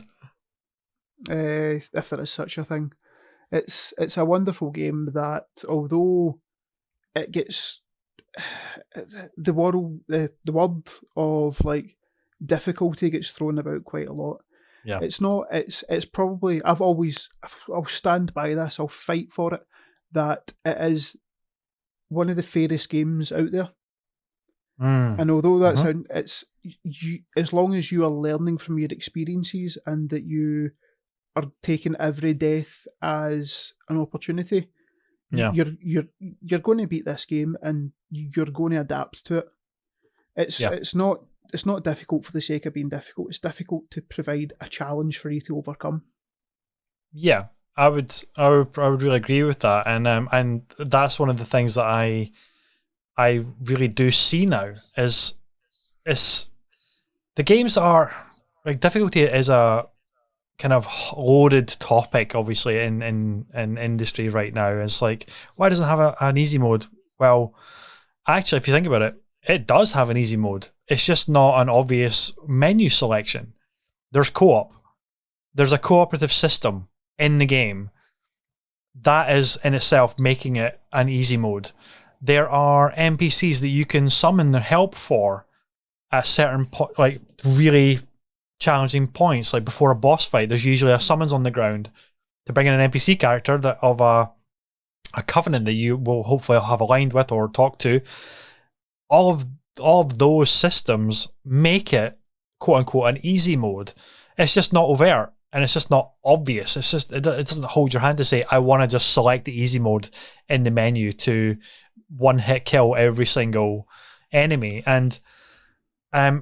If there is such a thing. It's a wonderful game that, although it gets the word of like difficulty gets thrown about quite a lot. Yeah. It's not. It's probably. I'll stand by this. I'll fight for it. That it is one of the fairest games out there. And although that's it's you, as long as you are learning from your experiences and that you are taking every death as an opportunity, you're going to beat this game and you're going to adapt to it. It's not difficult for the sake of being difficult. It's difficult to provide a challenge for you to overcome. Yeah, I would really agree with that, and that's one of the things that I really do see now is the games are like difficulty is a kind of loaded topic, obviously in industry right now. It's like, why doesn't it have an easy mode? Well, actually, if you think about it, it does have an easy mode. It's just not an obvious menu selection. There's co-op. There's a cooperative system in the game. That is in itself making it an easy mode. There are NPCs that you can summon their help for at certain like really challenging points. Like before a boss fight, there's usually a summons on the ground to bring in an NPC character that of a covenant that you will hopefully have aligned with or talk to. All of those systems make it quote unquote an easy mode. It's just not overt and it's just not obvious. It's just it doesn't hold your hand to say I want to just select the easy mode in the menu to one hit kill every single enemy. And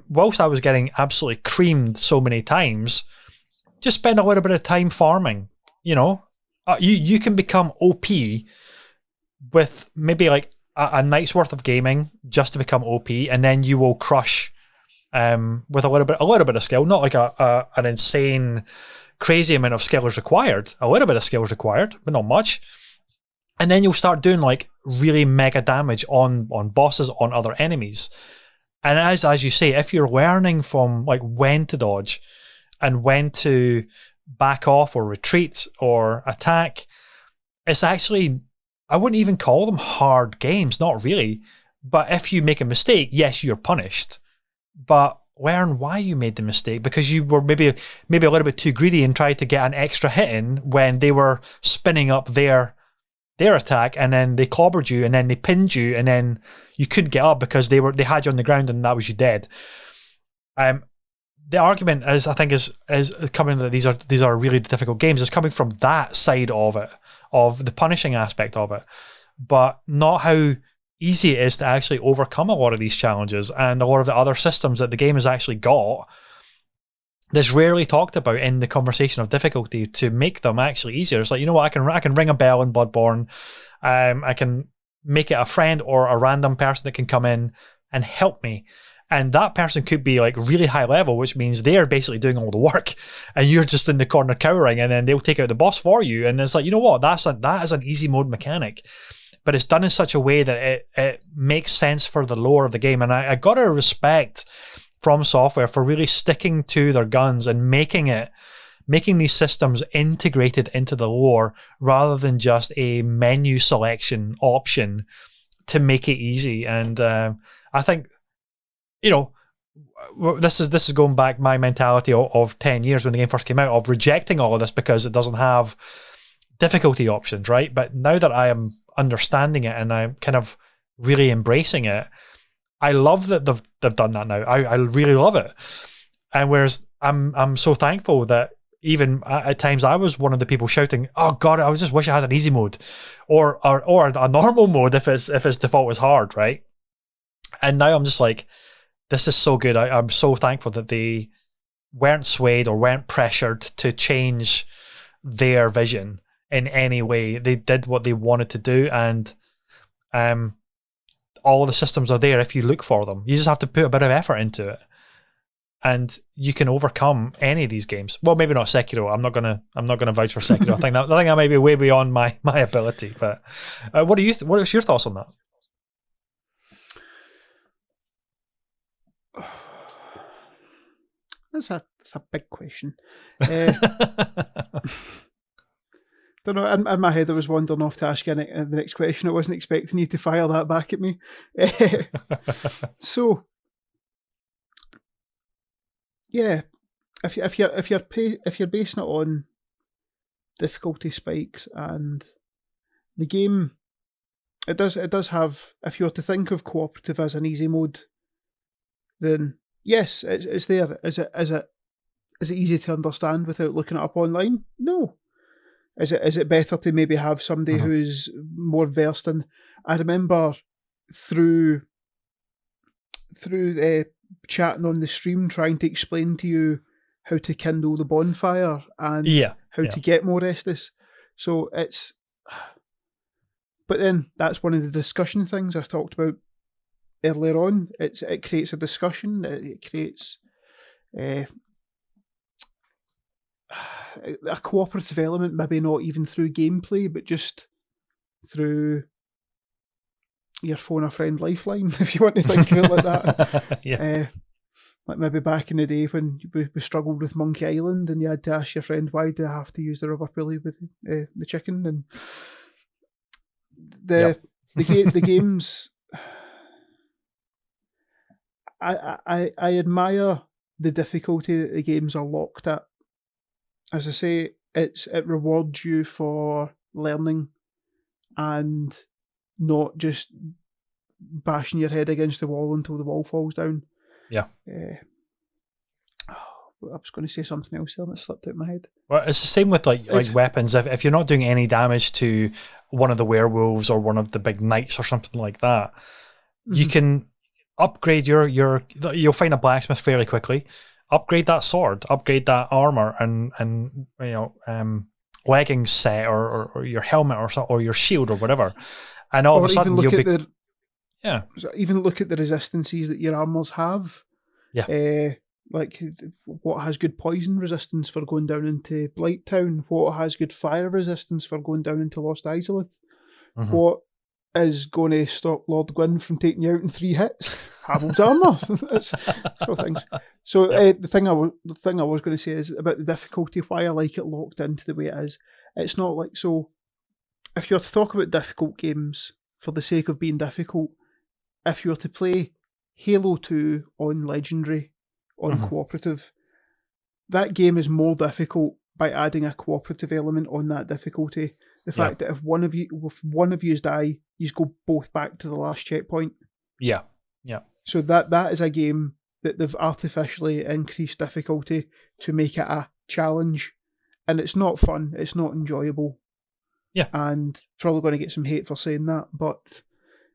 whilst I was getting absolutely creamed so many times, just spend a little bit of time farming. You know, you can become OP with maybe like a night's worth of gaming just to become OP, and then you will crush with a little bit of skill. Not like an insane, crazy amount of skill is required. A little bit of skill is required, but not much. And then you'll start doing like really mega damage on bosses, on other enemies. And as you say, if you're learning from like when to dodge and when to back off or retreat or attack, it's actually, I wouldn't even call them hard games, not really. But if you make a mistake, yes, you're punished. But learn why you made the mistake, because you were maybe a little bit too greedy and tried to get an extra hit in when they were spinning up their attack, and then they clobbered you, and then they pinned you, and then you couldn't get up because they had you on the ground, and that was you dead. The argument is, I think, is coming that these are really difficult games. It's coming from that side of it, of the punishing aspect of it, but not how easy it is to actually overcome a lot of these challenges and a lot of the other systems that the game has actually got that's rarely talked about in the conversation of difficulty to make them actually easier. It's like, you know what, I can ring a bell in Bloodborne. I can make it a friend or a random person that can come in and help me. And that person could be like really high level, which means they're basically doing all the work and you're just in the corner cowering, and then they'll take out the boss for you. And it's like, you know what, that is an easy mode mechanic, but it's done in such a way that it makes sense for the lore of the game. And I got to respect From Software for really sticking to their guns and making these systems integrated into the lore rather than just a menu selection option to make it easy. And I think, you know, this is going back my mentality of 10 years when the game first came out, of rejecting all of this because it doesn't have difficulty options, right? But now that I am understanding it and I'm kind of really embracing it, I love that they've done that now. I really love it. And whereas I'm so thankful that even at times I was one of the people shouting, "Oh God, I just wish I had an easy mode, or a normal mode if its default was hard, right?" And now I'm just like, this is so good. I'm so thankful that they weren't swayed or weren't pressured to change their vision in any way. They did what they wanted to do, and all the systems are there if you look for them. You just have to put a bit of effort into it, and you can overcome any of these games. Well, maybe not Sekiro. I'm not gonna vouch for Sekiro. I think that might be way beyond my ability. But what is your thoughts on that? That's a big question. Don't know. In my head, I was wandering off to ask you the next question. I wasn't expecting you to fire that back at me. So, yeah, if you're basing it on difficulty spikes, and the game, it does have. If you were to think of cooperative as an easy mode, then yes, it's there. Is it easy to understand without looking it up online? No. Is it better to maybe have somebody who's more versed in? I remember through chatting on the stream, trying to explain to you how to kindle the bonfire and how to get more Estus. So it's, but then that's one of the discussion things I talked about earlier on. It creates a discussion. It creates a cooperative element, maybe not even through gameplay, but just through your phone a friend lifeline, if you want to think of it like that. Like maybe back in the day when we struggled with Monkey Island and you had to ask your friend, why do I have to use the rubber pulley with the chicken? And the games, I admire the difficulty that the games are locked at. As I say, it rewards you for learning and not just bashing your head against the wall until the wall falls down. Yeah. I was going to say something else there and it slipped out of my head. Well, it's the same with like weapons. If you're not doing any damage to one of the werewolves or one of the big knights or something like that, you can upgrade you'll find a blacksmith fairly quickly. Upgrade that sword, upgrade that armor, and leggings set or your helmet or your shield or whatever, and all of a sudden you'll be even look at the resistances that your armors have. Like what has good poison resistance for going down into Blighttown, what has good fire resistance for going down into Lost Izalith, what is going to stop Lord Gwyn from taking you out in 3 hits? Harold's armor. That's sort of things. So the thing I was going to say is about the difficulty, why I like it locked into the way it is. It's not like, so if you're to talk about difficult games for the sake of being difficult, if you were to play Halo 2 on Legendary, on cooperative, that game is more difficult by adding a cooperative element on that difficulty. The fact that if one of you die, you go both back to the last checkpoint. Yeah. So that is a game that they've artificially increased difficulty to make it a challenge, and it's not fun. It's not enjoyable. Yeah. And probably going to get some hate for saying that, but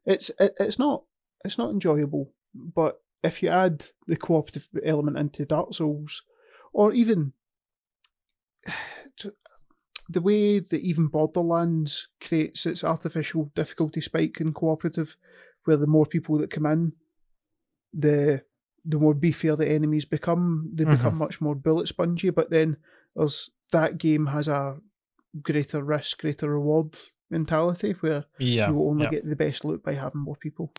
it's not enjoyable. But if you add the cooperative element into Dark Souls, or even the way that even Borderlands creates its artificial difficulty spike in cooperative, where the more people that come in, the more beefier the enemies become. They become much more bullet spongy, but then that game has a greater risk, greater reward mentality, where you will only get the best loot by having more people.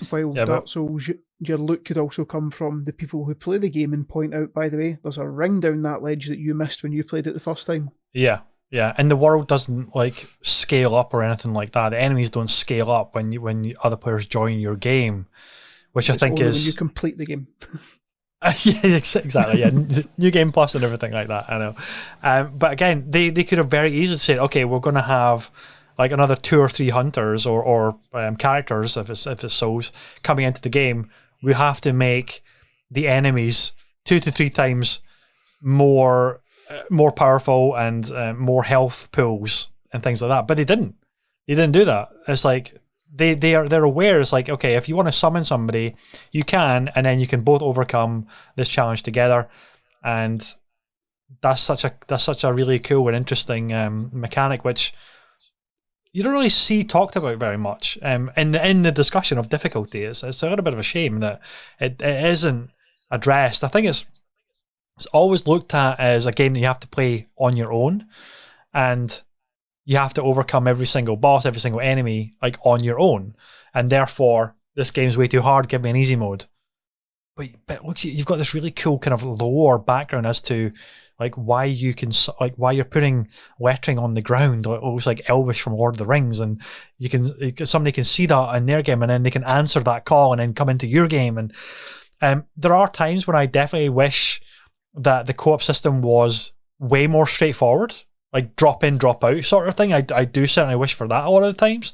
While Dark Souls, your loot could also come from the people who play the game and point out, by the way, there's a ring down that ledge that you missed when you played it the first time. Yeah, and the world doesn't like scale up or anything like that. The enemies don't scale up when other players join your game, which I think is when you complete the game. Yeah, exactly. Yeah, new game plus and everything like that. I know, but again, they could have very easily said, okay, we're going to have like another 2 or 3 hunters or characters, if it's Souls, coming into the game. We have to make the enemies 2 to 3 times more powerful and more health pools and things like that. But they didn't do that. It's like they're aware. It's like, okay, if you want to summon somebody, you can, and then you can both overcome this challenge together. And that's such a really cool and interesting mechanic, which you don't really see talked about very much in the discussion of difficulty. It's a little bit of a shame that it isn't addressed. I think it's always looked at as a game that you have to play on your own, and you have to overcome every single boss, every single enemy, like on your own, and therefore this game's way too hard. Give me an easy mode. But look, you've got this really cool kind of lore background as to like why you're putting lettering on the ground. It looks like Elvish from Lord of the Rings, and somebody can see that in their game, and then they can answer that call and then come into your game. And there are times when I definitely wish that the co-op system was way more straightforward, like drop in, drop out sort of thing. I do certainly wish for that a lot of the times.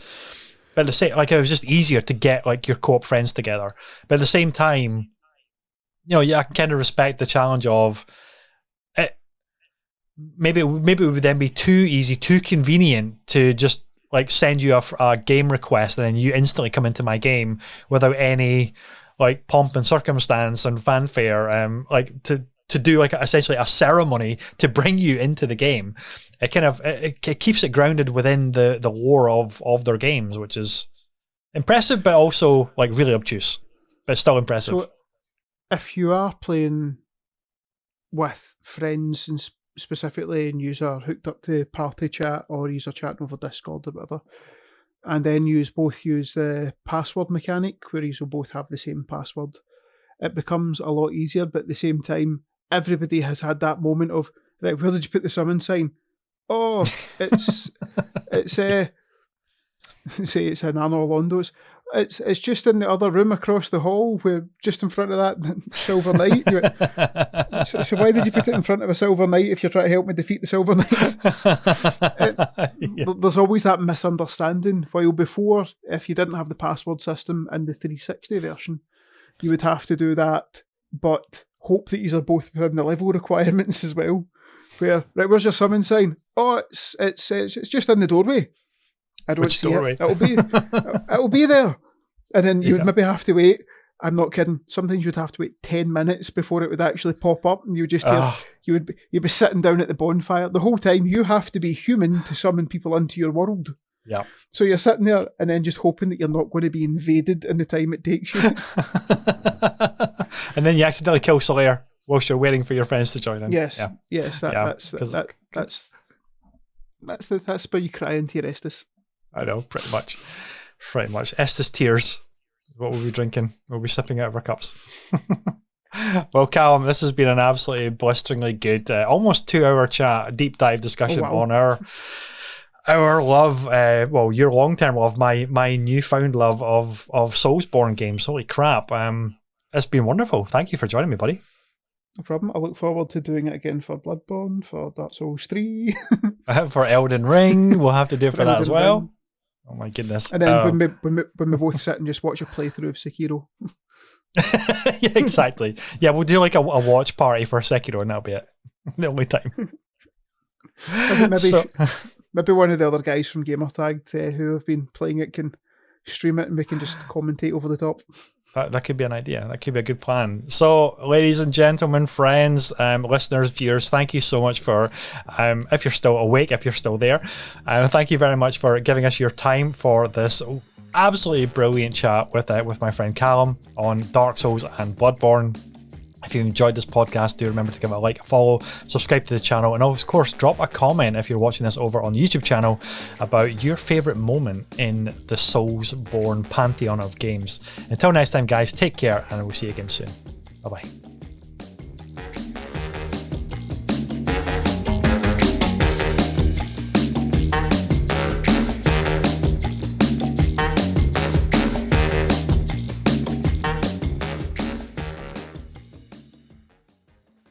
But at the same, like, it was just easier to get like your co-op friends together. But at the same time, I can kind of respect the challenge of it. Maybe it would then be too easy, too convenient to just like send you a game request and then you instantly come into my game without any like pomp and circumstance and fanfare, like to do like essentially a ceremony to bring you into the game. It kind of it keeps it grounded within the lore of their games, which is impressive, but also like really obtuse, but still impressive. So if you are playing with friends and specifically, and you are hooked up to party chat or you are chatting over Discord or whatever, and then you both use the password mechanic where you will both have the same password, it becomes a lot easier. But at the same time, everybody has had that moment of, right, where did you put the summon sign? Oh, it's say it's in Arno Londo's. It's just in the other room across the hall, where just in front of that Silver Knight. So why did you put it in front of a Silver Knight if you're trying to help me defeat the Silver Knight? There's always that misunderstanding. While before, if you didn't have the password system in the 360 version, you would have to do that, but hope that you are both within the level requirements as well. Where, right, where's your summon sign? Oh, it's just in the doorway. I don't see it. It'll be there. And then you would maybe have to wait. I'm not kidding. Sometimes you'd have to wait 10 minutes before it would actually pop up, and you would just hear, you'd be sitting down at the bonfire the whole time. You have to be human to summon people into your world. Yeah. So you're sitting there and then just hoping that you're not going to be invaded in the time it takes you. And then you accidentally kill Solaire whilst you're waiting for your friends to join in. Yes. Yeah. Yes. That's where you cry into your Estus. I know, pretty much. Estus tears is what we'll be drinking. We'll be sipping out of our cups. Well, Callum, this has been an absolutely blisteringly good, almost 2-hour chat, deep dive discussion on our love, your long-term love, my newfound love of Soulsborne games. Holy crap. It's been wonderful. Thank you for joining me, buddy. No problem. I look forward to doing it again for Bloodborne, for Dark Souls 3. For Elden Ring. We'll have to do it for that as well. Ring. Oh my goodness. And then when we both sit and just watch a playthrough of Sekiro. Yeah, exactly. Yeah, we'll do like a watch party for Sekiro, and that'll be it. The only time. Maybe one of the other guys from Gamertag who have been playing it can stream it and we can just commentate over the top. That could be an idea. That could be a good plan. So, ladies and gentlemen, friends, listeners, viewers, thank you so much for, if you're still awake, if you're still there, thank you very much for giving us your time for this absolutely brilliant chat with my friend Callum on Dark Souls and Bloodborne. If you enjoyed this podcast, do remember to give it a like, a follow, subscribe to the channel, and of course, drop a comment if you're watching this over on the YouTube channel about your favourite moment in the Soulsborne pantheon of games. Until next time, guys, take care, and we'll see you again soon. Bye-bye.